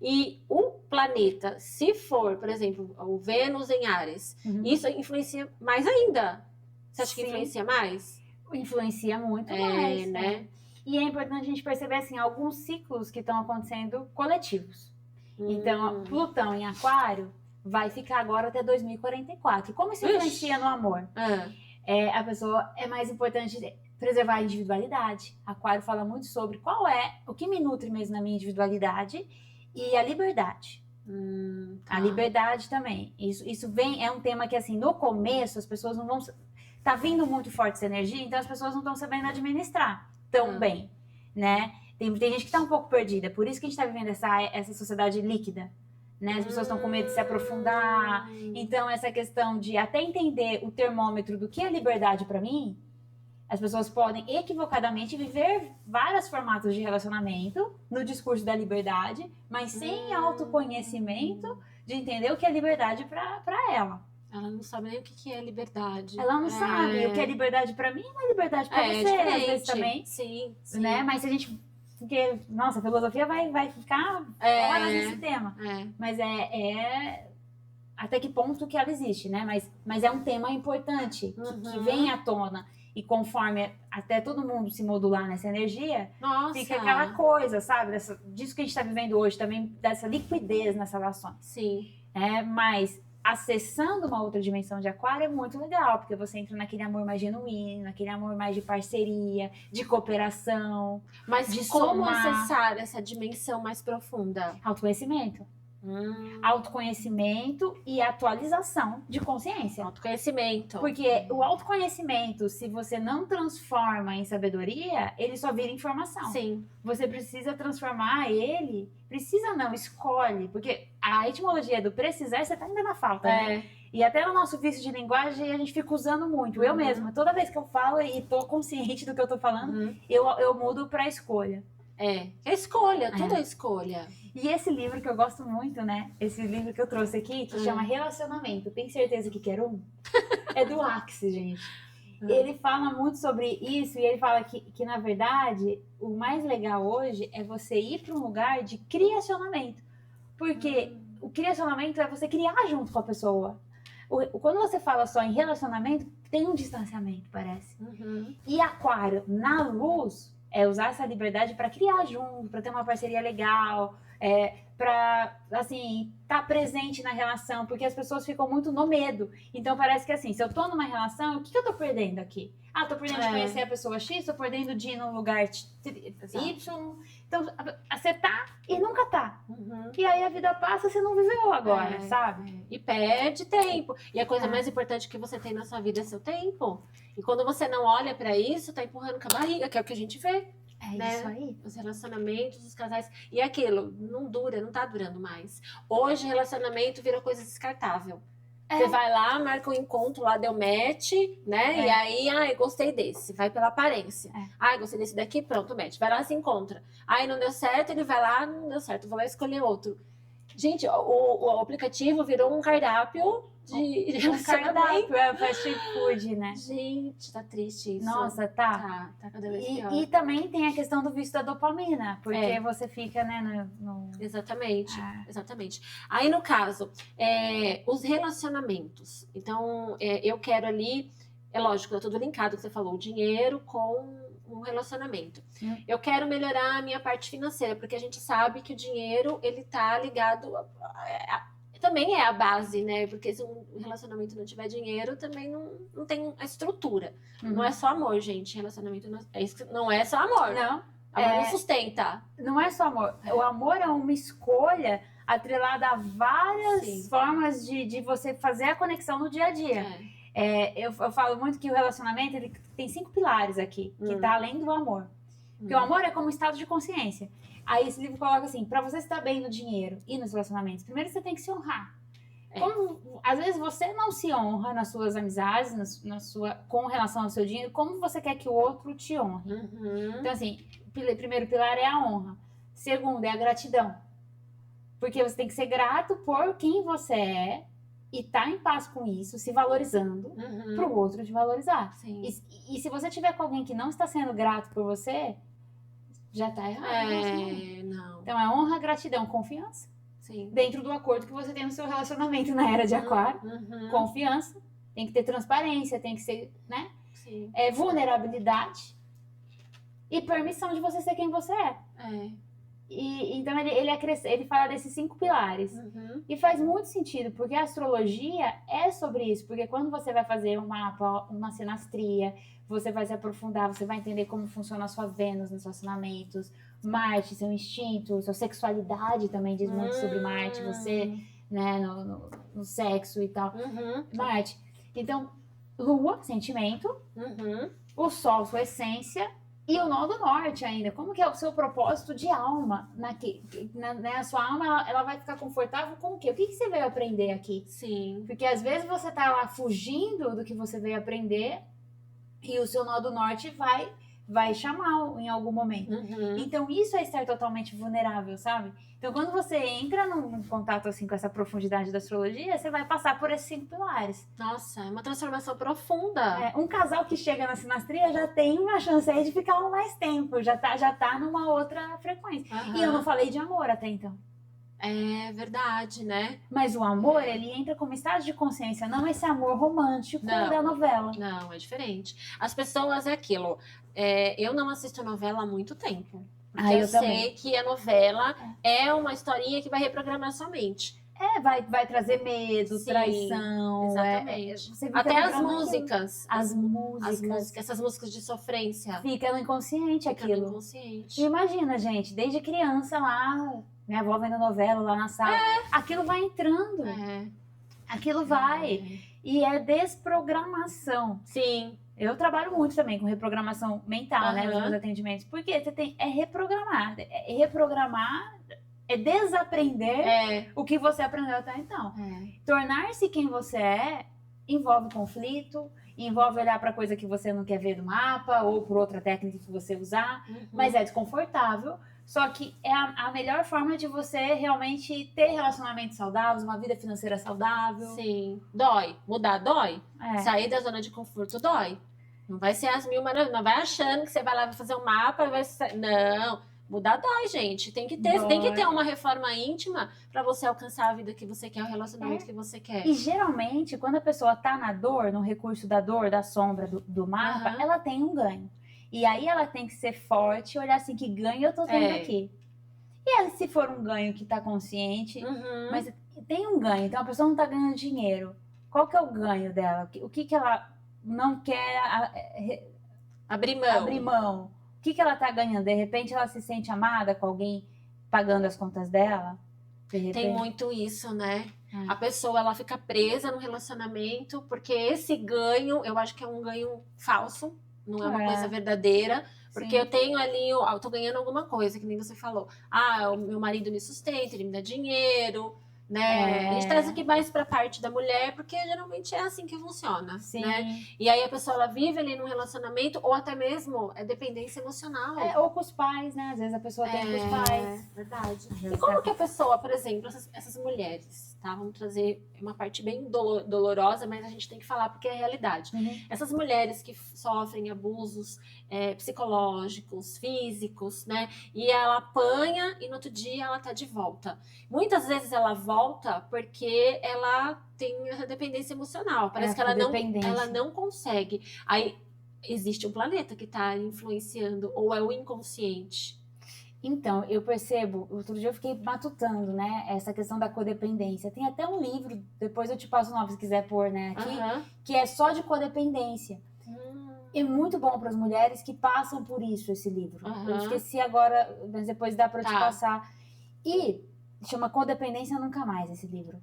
E o planeta, se for, por exemplo, o Vênus em Áries, isso influencia mais ainda. Você acha que influencia mais? Influencia muito mais, né? E é importante a gente perceber, assim, alguns ciclos que estão acontecendo coletivos. Então, Plutão em Aquário vai ficar agora até 2044. Como isso influencia no amor? A pessoa é mais importante preservar a individualidade. Aquário fala muito sobre o que me nutre mesmo na minha individualidade e a liberdade. A liberdade também. Isso é um tema que, assim, no começo as pessoas não vão... Tá vindo muito forte essa energia, então as pessoas não estão sabendo administrar tão bem, né? Tem gente que tá um pouco perdida, por isso que a gente tá vivendo essa sociedade líquida. Né? As pessoas estão com medo de se aprofundar. Então, essa questão de até entender o termômetro do que é liberdade para mim, as pessoas podem equivocadamente viver vários formatos de relacionamento no discurso da liberdade, mas sem autoconhecimento de entender o que é liberdade para ela. Ela não sabe nem o que é liberdade. Ela não sabe o que é liberdade para mim, não é liberdade para você, às vezes também. Sim. Né? Mas se a gente... Porque, nossa, a filosofia vai ficar horas nesse tema. Mas até que ponto que ela existe, né? Mas é um tema importante, que vem à tona. E conforme até todo mundo se modular nessa energia, fica aquela coisa, sabe? Disso que a gente está vivendo hoje, também dessa liquidez nas relações. Sim. Mas acessando uma outra dimensão de Aquário é muito legal, porque você entra naquele amor mais genuíno, naquele amor mais de parceria, de cooperação. Mas de como acessar essa dimensão mais profunda? Autoconhecimento. Autoconhecimento e atualização de consciência. Autoconhecimento. Porque o autoconhecimento, se você não transforma em sabedoria, ele só vira informação. Sim. Você precisa transformar ele, precisa não, escolhe, porque a etimologia do precisar, você tá ainda na falta, né? E até no nosso vício de linguagem, a gente fica usando muito. Eu mesma, toda vez que eu falo e tô consciente do que eu tô falando, eu mudo pra escolha. É escolha, tudo é escolha. E esse livro que eu gosto muito, né? Esse livro que eu trouxe aqui, que chama Relacionamento. Tem certeza que quer um? É do Axis, gente. Ele fala muito sobre isso e ele fala que, na verdade, o mais legal hoje é você ir para um lugar de criacionamento. Porque o criacionamento é você criar junto com a pessoa. Quando você fala só em relacionamento, tem um distanciamento, parece. E Aquário, na luz, é usar essa liberdade para criar junto, para ter uma parceria legal, para, assim, estar presente na relação, porque as pessoas ficam muito no medo. Então, parece que, assim, se eu tô numa relação, o que eu tô perdendo aqui? Ah, tô perdendo de conhecer a pessoa X, tô perdendo de ir num lugar Y. Então, você tá e nunca tá. E aí a vida passa, você não viveu agora, sabe? E perde tempo. E a coisa mais importante que você tem na sua vida é seu tempo. E quando você não olha pra isso, tá empurrando com a barriga, que é o que a gente vê. Isso aí. Os relacionamentos, os casais. E aquilo, não dura, não tá durando mais. Hoje, relacionamento vira coisa descartável. Você vai lá, marca um encontro lá, deu match, né? E aí, gostei desse. Vai pela aparência. Gostei desse daqui, pronto, match. Vai lá, se encontra. Não deu certo, ele vai lá, não deu certo, vou lá escolher outro. Gente, o aplicativo virou um cardápio de relacionamento. Fast food, né? Gente, tá triste isso. Nossa, tá. Tá cada vez pior. E também tem a questão do vício da dopamina, porque você fica, né, Exatamente, exatamente. Aí, no caso, os relacionamentos. Então, eu quero ali, é lógico, tá tudo linkado, que você falou, o dinheiro com um relacionamento. Eu quero melhorar a minha parte financeira, porque a gente sabe que o dinheiro, ele tá ligado também é a base, né? Porque se um relacionamento não tiver dinheiro, também não tem a estrutura. Não é só amor, gente. Relacionamento não é só amor. Não. Amor não sustenta. Não é só amor. O amor é uma escolha atrelada a várias formas de você fazer a conexão no dia a dia. Eu falo muito que o relacionamento ele tem 5 pilares aqui, que tá além do amor. Porque o amor é como um estado de consciência. Aí esse livro coloca assim, para você estar bem no dinheiro e nos relacionamentos, primeiro você tem que se honrar. Como, às vezes você não se honra nas suas amizades, com relação ao seu dinheiro, como você quer que o outro te honre? Então assim, o primeiro pilar é a honra. Segundo é a gratidão. Porque você tem que ser grato por quem você é e tá em paz com isso, se valorizando, pro outro te valorizar. E se você tiver com alguém que não está sendo grato por você, já tá errado. Não. Então é honra, gratidão, confiança. Dentro do acordo que você tem no seu relacionamento na era de Aquário. Confiança, tem que ter transparência, tem que ser, né? Vulnerabilidade e permissão de você ser quem você é. Então ele fala desses 5 pilares. E faz muito sentido, porque a astrologia é sobre isso. Porque quando você vai fazer um mapa, uma sinastria, você vai se aprofundar, você vai entender como funciona a sua Vênus nos relacionamentos, Marte, seu instinto, sua sexualidade também diz muito sobre Marte, você, né, no sexo e tal. Marte. Então, Lua, sentimento, o Sol, sua essência, e o nó do norte ainda. Como que é o seu propósito de alma? A sua alma, ela vai ficar confortável com o quê? O que você veio aprender aqui? Porque às vezes você tá lá fugindo do que você veio aprender e o seu nó do norte vai chamar em algum momento. Então isso é estar totalmente vulnerável, sabe? Então quando você entra num contato assim com essa profundidade da astrologia, você vai passar por esses 5 pilares. Nossa, é uma transformação profunda. Um casal que chega na sinastria já tem uma chance aí de ficar mais tempo, já tá numa outra frequência. E eu não falei de amor até então. É verdade, né? Mas o amor, ele entra como estado de consciência, não esse amor romântico da novela. Não, é diferente. As pessoas é aquilo. Eu não assisto novela há muito tempo. Porque eu sei que a novela é uma historinha que vai reprogramar sua mente. vai trazer medo, Sim, traição. Exatamente. Você fica Até as lembrando músicas. As músicas. Essas músicas de sofrência. Fica no inconsciente Fica no aquilo. inconsciente. E imagina, gente, desde criança lá, minha avó vendo novela lá na sala, aquilo vai entrando. Aquilo vai. E é desprogramação. Sim. Eu trabalho muito também com reprogramação mental, né, nos meus atendimentos. Porque você tem, reprogramar. Reprogramar é desaprender o que você aprendeu até então. Tornar-se quem você é envolve conflito, envolve olhar para coisa que você não quer ver no mapa ou por outra técnica que você usar, mas é desconfortável. Só que é a melhor forma de você realmente ter relacionamentos saudáveis, uma vida financeira saudável. Sim. Dói. Mudar dói. Sair da zona de conforto dói. Não vai ser as mil maravilhas. Não vai achando que você vai lá fazer um mapa e vai ser... Não. Mudar dói, gente. Tem que ter uma reforma íntima para você alcançar a vida que você quer, o relacionamento que você quer. E geralmente, quando a pessoa tá na dor, no recurso da dor, da sombra do mapa, ela tem um ganho. E aí ela tem que ser forte e olhar assim, que ganho eu tô tendo aqui. E aí, se for um ganho que tá consciente, mas tem um ganho, então a pessoa não tá ganhando dinheiro. Qual que é o ganho dela? O que ela não quer abrir mão? O que ela tá ganhando? De repente ela se sente amada com alguém pagando as contas dela? Tem muito isso, né? A pessoa, ela fica presa no relacionamento porque esse ganho, eu acho que é um ganho falso. Não é uma coisa verdadeira, porque eu tenho ali, eu tô ganhando alguma coisa, que nem você falou. O meu marido me sustenta, ele me dá dinheiro, né? A gente traz aqui mais pra parte da mulher, porque geralmente é assim que funciona, né? E aí a pessoa, ela vive ali num relacionamento, ou até mesmo dependência emocional. Ou com os pais, né? Às vezes a pessoa tem com os pais. Verdade. E como que a pessoa, por exemplo, essas mulheres, tá? Vamos trazer uma parte bem dolorosa, mas a gente tem que falar porque é a realidade. Essas mulheres que sofrem abusos psicológicos, físicos, né? E ela apanha e no outro dia ela tá de volta. Muitas vezes ela volta porque ela tem essa dependência emocional. Parece que ela não consegue. Aí existe um planeta que está influenciando, ou é o inconsciente? Então, eu percebo, outro dia eu fiquei matutando, né, essa questão da codependência. Tem até um livro, depois eu te passo o nome se quiser pôr, né, aqui, que é só de codependência. É muito bom para as mulheres que passam por isso, esse livro. Eu esqueci agora, mas depois dá para te passar. E chama Codependência Nunca Mais, esse livro.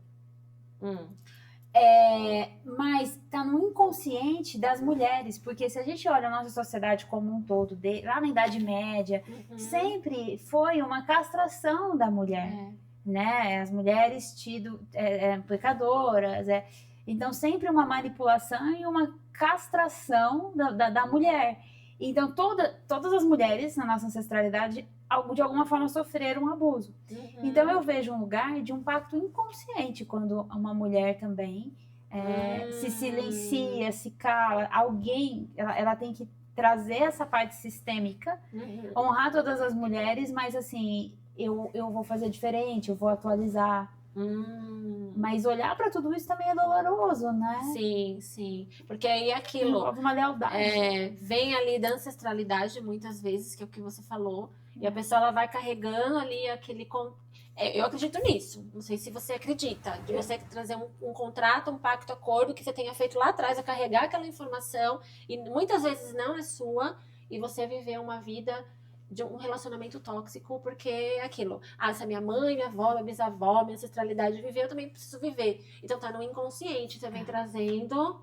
Mas tá no inconsciente das mulheres, porque se a gente olha a nossa sociedade como um todo, lá na Idade Média, sempre foi uma castração da mulher, né? As mulheres pecadoras, então sempre uma manipulação e uma castração da mulher. Então todas as mulheres na nossa ancestralidade de alguma forma sofreram um abuso. Então eu vejo um lugar de um pacto inconsciente quando uma mulher também se silencia, se cala. Alguém, ela tem que trazer essa parte sistêmica, honrar todas as mulheres, mas assim, eu vou fazer diferente, eu vou atualizar. Mas olhar para tudo isso também é doloroso, né? Sim, sim. Porque aí aquilo... Envolve uma lealdade. Vem ali da ancestralidade, muitas vezes, que é o que você falou. E a pessoa, ela vai carregando ali aquele... eu acredito nisso. Não sei se você acredita. De você trazer um contrato, um pacto, acordo que você tenha feito lá atrás, a carregar aquela informação. E muitas vezes não é sua. E você viver uma vida de um relacionamento tóxico, porque é aquilo. Se a minha mãe, minha avó, minha bisavó, minha ancestralidade viveu, eu também preciso viver. Então tá no inconsciente, você vem trazendo...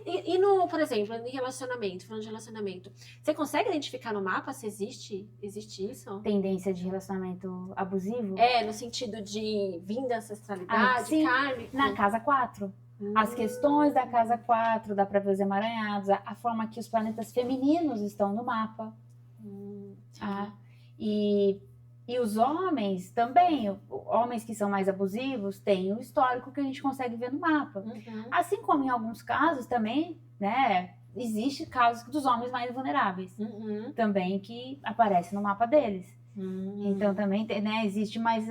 E no, por exemplo, em relacionamento, falando de relacionamento, você consegue identificar no mapa se existe isso? Tendência de relacionamento abusivo? No sentido de vinda ancestralidade, kármico? Na casa 4. As questões da casa 4, dá para ver os emaranhados, a forma que os planetas femininos estão no mapa. E os homens também, homens que são mais abusivos, têm o histórico que a gente consegue ver no mapa. Assim como em alguns casos também, né, existe casos dos homens mais vulneráveis, também que aparecem no mapa deles. Então também, né, existe mais...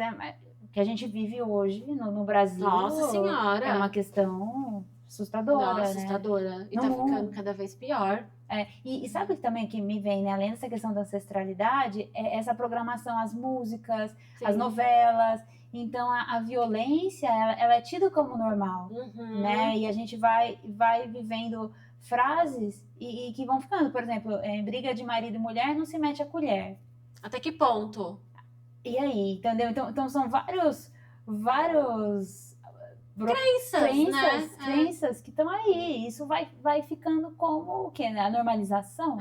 que a gente vive hoje no Brasil. Nossa Senhora! É uma questão assustadora, assustadora. E tá ficando cada vez pior. E sabe também que me vem, né, além dessa questão da ancestralidade, essa programação, as músicas, as novelas. Então, a violência, ela é tida como normal, né? E a gente vai vivendo frases e que vão ficando. Por exemplo, briga de marido e mulher, não se mete a colher. Até que ponto? E aí, entendeu? Então são vários crenças que estão aí. Isso vai ficando como o quê? Né? A normalização.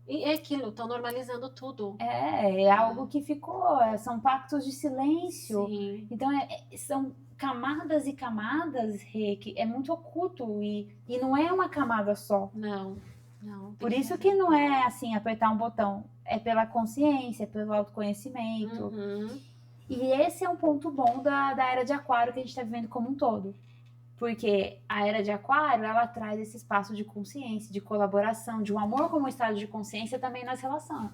E é aquilo, estão normalizando tudo. É algo que ficou, são pactos de silêncio. Sim. Então, são camadas e camadas, Rê, que é muito oculto e não é uma camada só. Não. Por isso que não é assim, apertar um botão. É pela consciência, é pelo autoconhecimento. E esse é um ponto bom da era de Aquário que a gente está vivendo como um todo. Porque a era de Aquário, ela traz esse espaço de consciência, de colaboração, de um amor como estado de consciência também nas relações.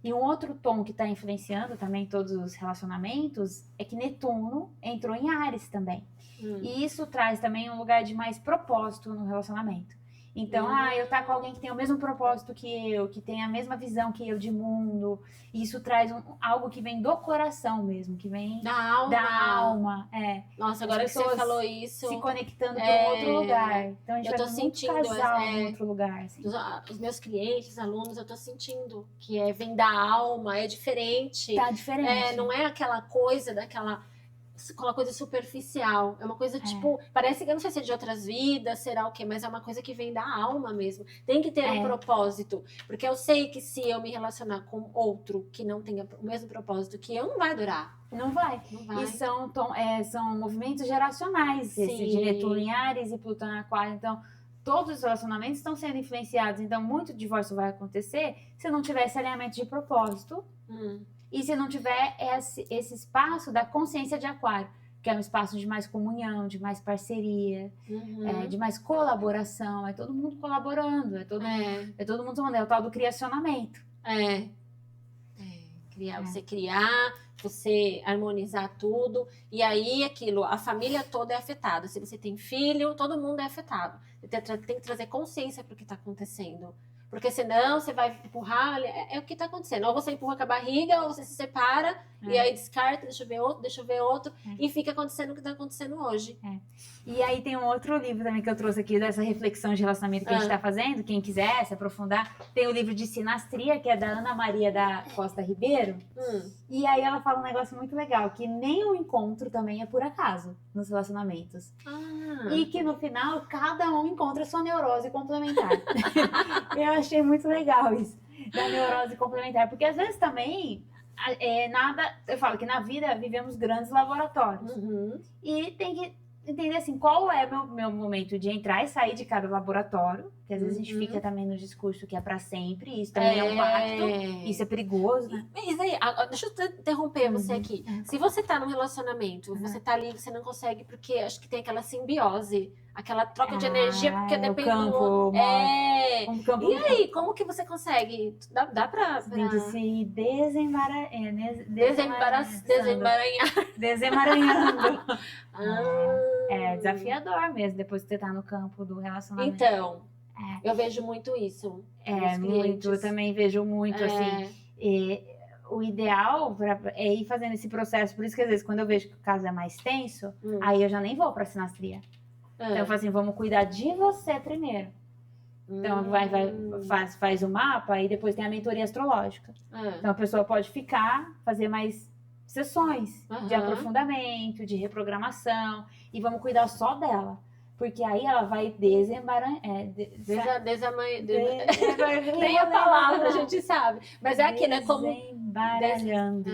E um outro tom que está influenciando também todos os relacionamentos é que Netuno entrou em Áries também. E isso traz também um lugar de mais propósito no relacionamento. Então, eu tá com alguém que tem o mesmo propósito que eu, que tem a mesma visão que eu de mundo. E isso traz algo que vem do coração mesmo, que vem da alma. Nossa, agora que você falou isso, se conectando de um outro lugar. Então, a gente vai sentindo casal em outro lugar. Assim. Os meus clientes, alunos, eu tô sentindo que vem da alma, é diferente. Tá diferente. Não é aquela coisa aquela coisa superficial, é uma coisa tipo, parece que eu não sei se é de outras vidas, será o quê, mas é uma coisa que vem da alma mesmo, tem que ter um propósito, porque eu sei que se eu me relacionar com outro que não tenha o mesmo propósito que eu, não vai durar. Não vai. E são movimentos geracionais, esse de Netuno em Áries e Plutão em Aquário, então todos os relacionamentos estão sendo influenciados, então muito divórcio vai acontecer se não tiver esse alinhamento de propósito. E se não tiver esse espaço da consciência de Aquário, que é um espaço de mais comunhão, de mais parceria, de mais colaboração, é todo mundo colaborando, é todo mundo somando, é o tal do criacionamento. Você criar, você harmonizar tudo, e aí a família toda é afetada. Se você tem filho, todo mundo é afetado. Você tem que trazer consciência para o que está acontecendo. Porque senão você vai empurrar, é o que está acontecendo. Ou você empurra com a barriga, ou você se separa, e aí descarta, deixa eu ver outro, e fica acontecendo o que está acontecendo hoje. E aí tem um outro livro também que eu trouxe aqui, dessa reflexão de relacionamento que a gente está fazendo, quem quiser se aprofundar, tem o livro de Sinastria, que é da Ana Maria da Costa Ribeiro, e aí ela fala um negócio muito legal, que nem o encontro também é por acaso nos relacionamentos. E que no final, cada um encontra sua neurose complementar. Eu achei muito legal isso, da neurose complementar, porque às vezes também eu falo que na vida vivemos grandes laboratórios e tem que entender assim, qual é meu momento de entrar e sair de cada laboratório, que às vezes a gente fica também no discurso que é pra sempre, isso também é um pacto, isso é perigoso, né? Mas aí, deixa eu interromper você aqui. Se você tá num relacionamento, você tá ali, você não consegue, porque acho que tem aquela simbiose, aquela troca de energia, porque depende do... E aí, como que você consegue? Dá pra... Tem que se desemaranhando. É desafiador mesmo, depois que você tá no campo do relacionamento. Então, eu vejo muito isso. Muito, eu também vejo muito, assim. O ideal é ir fazendo esse processo, por isso que às vezes quando eu vejo que o caso é mais tenso, aí eu já nem vou pra sinastria. Então eu falo assim, vamos cuidar de você primeiro. Então faz o mapa e depois tem a mentoria astrológica. Então a pessoa pode fazer mais sessões de aprofundamento, de reprogramação, e vamos cuidar só dela. Porque aí ela vai desemaranhar. Nem a palavra a gente sabe. Mas é aquilo, é como. Desembaralhando.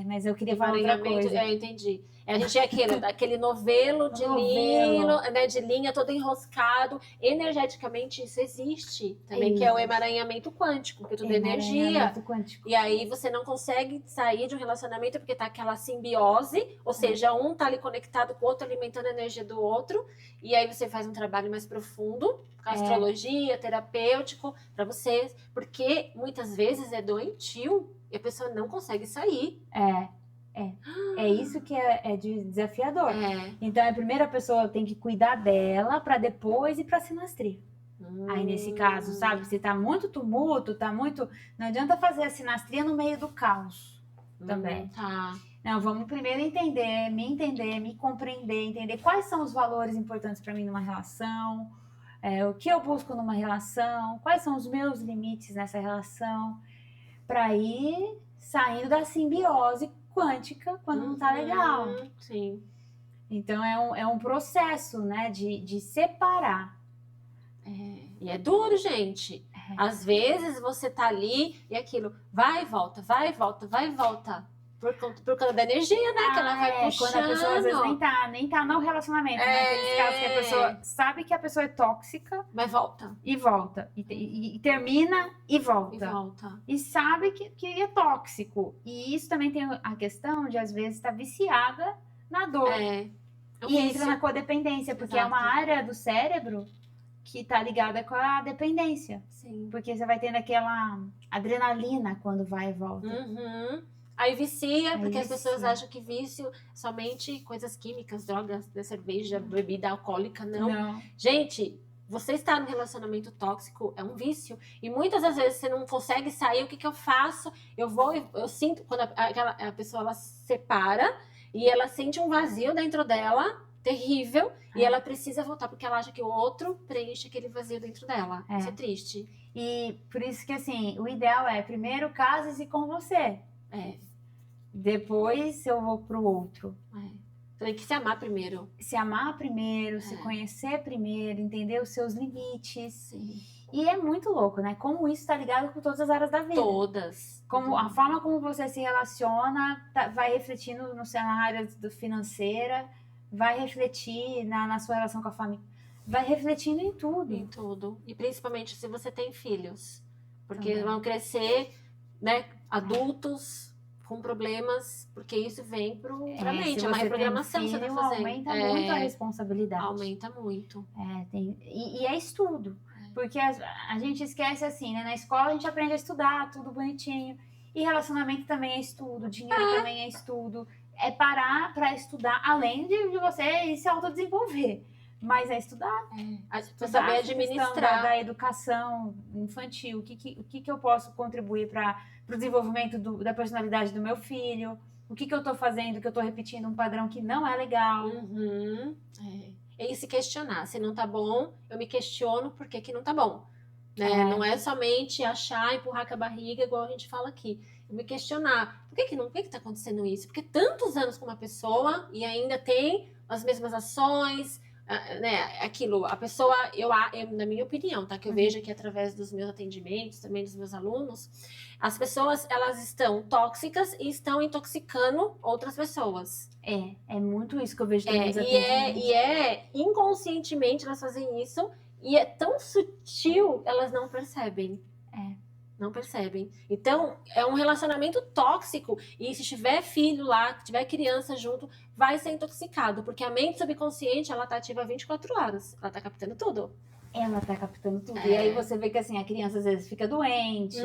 Mas eu queria falar outra coisa. Eu entendi. A gente é aquele novelo de linha, né, de linha todo enroscado. Energeticamente, isso existe também, que é o emaranhamento quântico, que tudo é energia. Quântico. E aí você não consegue sair de um relacionamento porque tá aquela simbiose, ou seja, um tá ali conectado com o outro, alimentando a energia do outro. E aí você faz um trabalho mais profundo, com astrologia, terapêutico, para vocês, porque muitas vezes é doentio e a pessoa não consegue sair. É isso que é desafiador. Então, a primeira pessoa tem que cuidar dela para depois ir para a sinastria. Aí, nesse caso, sabe? Se tá muito tumulto, não adianta fazer a sinastria no meio do caos também. Não, vamos primeiro entender, me compreender, entender quais são os valores importantes para mim numa relação, o que eu busco numa relação, quais são os meus limites nessa relação, para ir saindo da simbiose quântica quando não tá legal. Sim. Então é um processo, né, de separar. E é duro, gente. Às vezes você tá ali e aquilo vai e volta, vai e volta, vai e volta. Por causa da energia, né? Que ela vai puxando. Quando a pessoa às vezes nem tá no relacionamento, né? Aqueles casos que a pessoa sabe que a pessoa é tóxica. Mas volta. E volta. E termina e volta. E volta. E sabe que é tóxico. E isso também tem a questão de, às vezes, estar viciada na dor. E entra na codependência, porque é uma área do cérebro que tá ligada com a dependência. Sim. Porque você vai tendo aquela adrenalina quando vai e volta. Aí vicia, porque as pessoas acham que vício somente coisas químicas, drogas, cerveja, bebida alcoólica. Não. Gente, você está no relacionamento tóxico, é um vício. E muitas das vezes você não consegue sair, o que eu faço? Eu sinto, quando a pessoa ela se separa e ela sente um vazio dentro dela, terrível, e ela precisa voltar, porque ela acha que o outro preenche aquele vazio dentro dela. Isso é triste. E por isso que, assim, o ideal é, primeiro, case-se com você. Depois eu vou pro outro. Você tem que se amar primeiro. Se amar primeiro, se conhecer primeiro, entender os seus limites. Sim. E é muito louco, né? Como isso tá ligado com todas as áreas da vida. Todas. Como a forma como você se relaciona vai refletindo na área financeira, vai refletir na sua relação com a família. Vai refletindo em tudo. Em tudo. E principalmente se você tem filhos. Porque vão crescer, né, adultos com problemas, porque isso vem pra mente. É uma reprogramação que você tá fazendo. Aumenta muito a responsabilidade. Aumenta muito. E é estudo. Porque a gente esquece assim, né? Na escola a gente aprende a estudar, tudo bonitinho. E relacionamento também é estudo, dinheiro também é estudo. É parar para estudar, além de você ir se autodesenvolver. Mas é estudar. Pra saber administrar. Da educação infantil. O que eu posso contribuir para o desenvolvimento da personalidade do meu filho? O que eu estou fazendo, que eu estou repetindo um padrão que não é legal? E se questionar. Se não tá bom, eu me questiono por que não tá bom. Né? Não é somente achar, empurrar com a barriga, igual a gente fala aqui. Eu me questionar. Por que tá acontecendo isso? Porque tantos anos com uma pessoa e ainda tem as mesmas ações, né? Aquilo, a pessoa, eu na minha opinião, tá? Que eu vejo aqui através dos meus atendimentos, também dos meus alunos, as pessoas, elas estão tóxicas e estão intoxicando outras pessoas. É muito isso que eu vejo também. Inconscientemente elas fazem isso e é tão sutil, elas não percebem. Não percebem. Então, é um relacionamento tóxico. E se tiver filho lá, se tiver criança junto, vai ser intoxicado. Porque a mente subconsciente, ela tá ativa 24 horas. Ela tá captando tudo. E aí você vê que assim, a criança às vezes fica doente,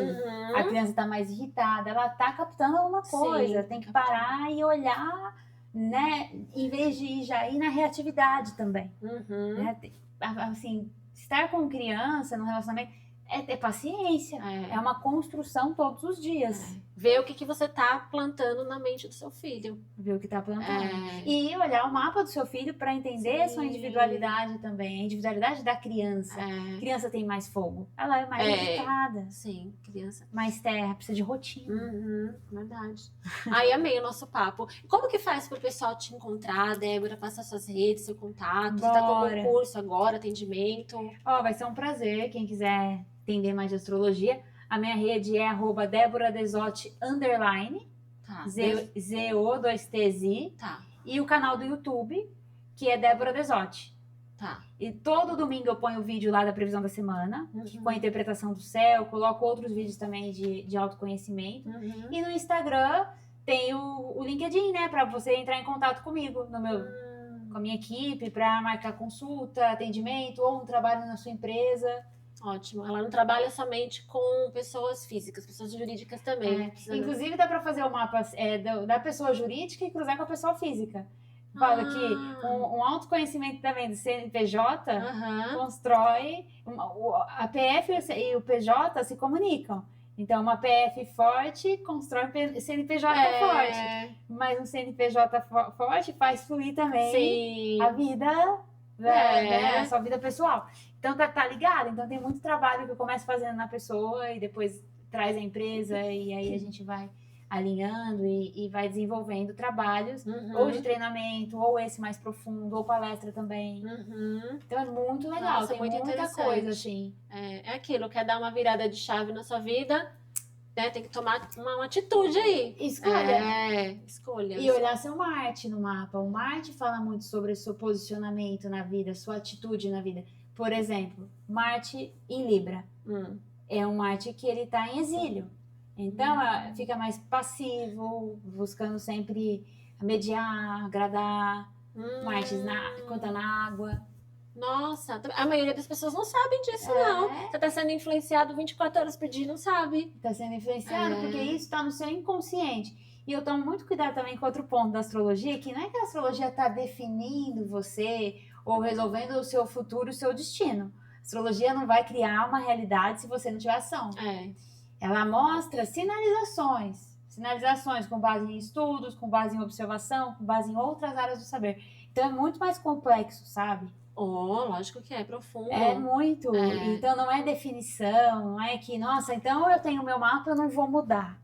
a criança tá mais irritada, ela tá captando alguma coisa. Tem que parar e olhar, né? Em vez de já ir na reatividade também. Né? Assim, estar com criança no relacionamento é ter paciência. É uma construção todos os dias. Ver o que você tá plantando na mente do seu filho. Ver o que tá plantando. E olhar o mapa do seu filho para entender a sua individualidade também. A individualidade da criança. A criança tem mais fogo. Ela é mais agitada. Sim, criança. Mais terra, precisa de rotina. Verdade. Aí amei o nosso papo. Como que faz pro pessoal te encontrar, Débora? Passa suas redes, seu contato. Você tá com um curso agora, atendimento. Vai ser um prazer. Quem quiser entender mais de astrologia, a minha rede é @DéboraDezotti_, ZO2TZ, e o canal do YouTube, que é Débora Dezotti. E todo domingo eu ponho o vídeo lá da previsão da semana, com a interpretação do céu, coloco outros vídeos também de autoconhecimento. E no Instagram tem o LinkedIn, né, para você entrar em contato comigo, com a minha equipe, para marcar consulta, atendimento ou um trabalho na sua empresa. Ótimo. Ela não trabalha somente com pessoas físicas, pessoas jurídicas também. Inclusive dá para fazer o mapa da pessoa jurídica e cruzar com a pessoa física. Fala que um autoconhecimento também do CNPJ constrói... A PF e o PJ se comunicam. Então, uma PF forte constrói um CNPJ forte. Mas um CNPJ forte faz fluir também a vida, a sua vida pessoal. Então, tá ligado? Então, tem muito trabalho que eu começo fazendo na pessoa e depois traz a empresa e aí a gente vai alinhando e vai desenvolvendo trabalhos, ou de treinamento, ou esse mais profundo, ou palestra também. Então é muito legal, tem muito muita coisa, assim. É aquilo, quer dar uma virada de chave na sua vida, né? Tem que tomar uma atitude aí. Escolha. E olhar seu Marte no mapa. O Marte fala muito sobre o seu posicionamento na vida, sua atitude na vida. Por exemplo, Marte em Libra. É um Marte que ele tá em exílio. Então, fica mais passivo, buscando sempre mediar, agradar, Marte conta na água. Nossa, a maioria das pessoas não sabem disso, não. Você tá sendo influenciado 24 horas por dia e não sabe. Tá sendo influenciado, porque isso tá no seu inconsciente. E eu tomo muito cuidado também com outro ponto da astrologia, que não é que a astrologia tá definindo você ou resolvendo o seu futuro, o seu destino. A astrologia não vai criar uma realidade se você não tiver ação. Ela mostra sinalizações com base em estudos, com base em observação, com base em outras áreas do saber. Então é muito mais complexo, sabe? Lógico que é profundo. É muito. Então não é definição, não é que, nossa, então eu tenho o meu mapa, eu não vou mudar.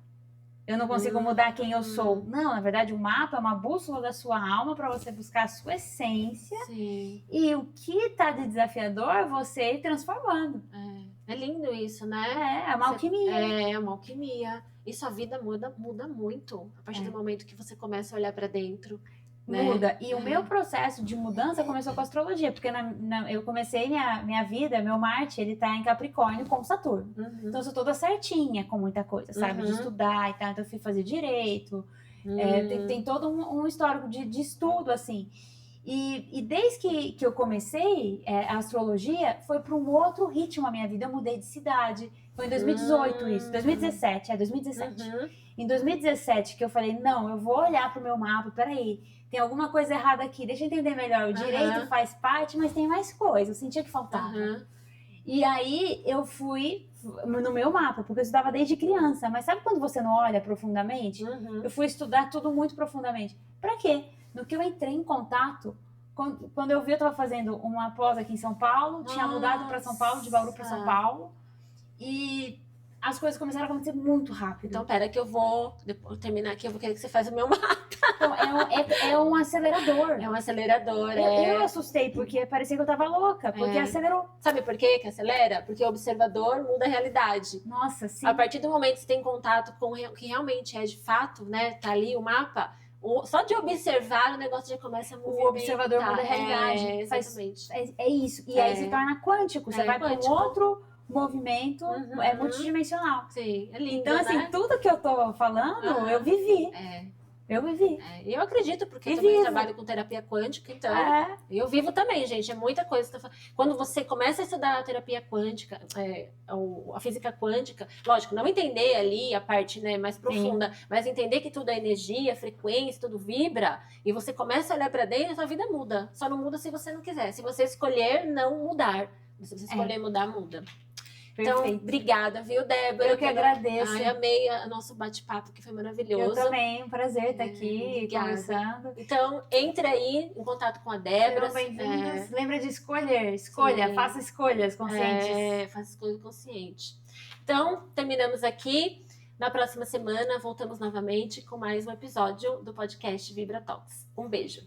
Eu não consigo mudar quem eu sou. Não, na verdade, o mapa é uma bússola da sua alma para você buscar a sua essência. E o que está de desafiador é você ir transformando. É lindo isso, né? É uma alquimia. É uma alquimia. E sua vida muda muito a partir do momento que você começa a olhar para dentro. Muda. E o meu processo de mudança começou com a astrologia, porque eu comecei minha vida, meu Marte, ele tá em Capricórnio com Saturno. Então eu sou toda certinha com muita coisa, sabe? De estudar e tal. Então eu fui fazer direito. Tem todo um histórico de estudo, assim. E desde que eu comecei a astrologia, foi para um outro ritmo a minha vida. Eu mudei de cidade. Foi em 2018 isso. 2017. Em 2017 que eu falei, não, eu vou olhar pro meu mapa, peraí, tem alguma coisa errada aqui, deixa eu entender melhor. O direito faz parte, mas tem mais coisa. Eu sentia que faltava. E aí eu fui no meu mapa, porque eu estudava desde criança. Mas sabe quando você não olha profundamente? Eu fui estudar tudo muito profundamente. Pra quê? No que eu entrei em contato, quando eu vi, eu estava fazendo uma pós aqui em São Paulo, tinha mudado para São Paulo, de Bauru para São Paulo, e as coisas começaram a acontecer muito rápido. Então, pera que eu vou terminar aqui, eu vou querer que você faça o meu mapa. Então, é um acelerador. É um acelerador, Eu assustei, porque parecia que eu tava louca, porque acelerou. Sabe por quê que acelera? Porque o observador muda a realidade. Nossa, sim. A partir do momento que você tem contato com o que realmente é de fato, né, tá ali o mapa, só de observar o negócio já começa a movimentar. O observador muda a realidade. Exatamente. É isso. E aí se torna quântico. Você vai para um outro movimento, é multidimensional. Sim, é lindo, então, assim, tudo que eu tô falando, eu vivi. Eu vivi. Eu acredito, porque eu também trabalho com terapia quântica, então eu vivo também, gente. É muita coisa. Quando você começa a estudar a terapia quântica, a física quântica, lógico, não entender ali a parte, né, mais profunda, mas entender que tudo é energia, frequência, tudo vibra, e você começa a olhar para dentro, a sua vida muda. Só não muda se você não quiser. Se você escolher não mudar. Se você escolher mudar, muda. Então, obrigada, viu, Débora? Eu que agradeço. Ai, amei o nosso bate-papo, que foi maravilhoso. Eu também, um prazer estar aqui conversando. Então, entre aí em contato com a Débora. Bem-vindas. Lembra de escolha, faça escolhas conscientes. Faça escolhas conscientes. Então, terminamos aqui. Na próxima semana, voltamos novamente com mais um episódio do podcast Vibra Talks. Um beijo.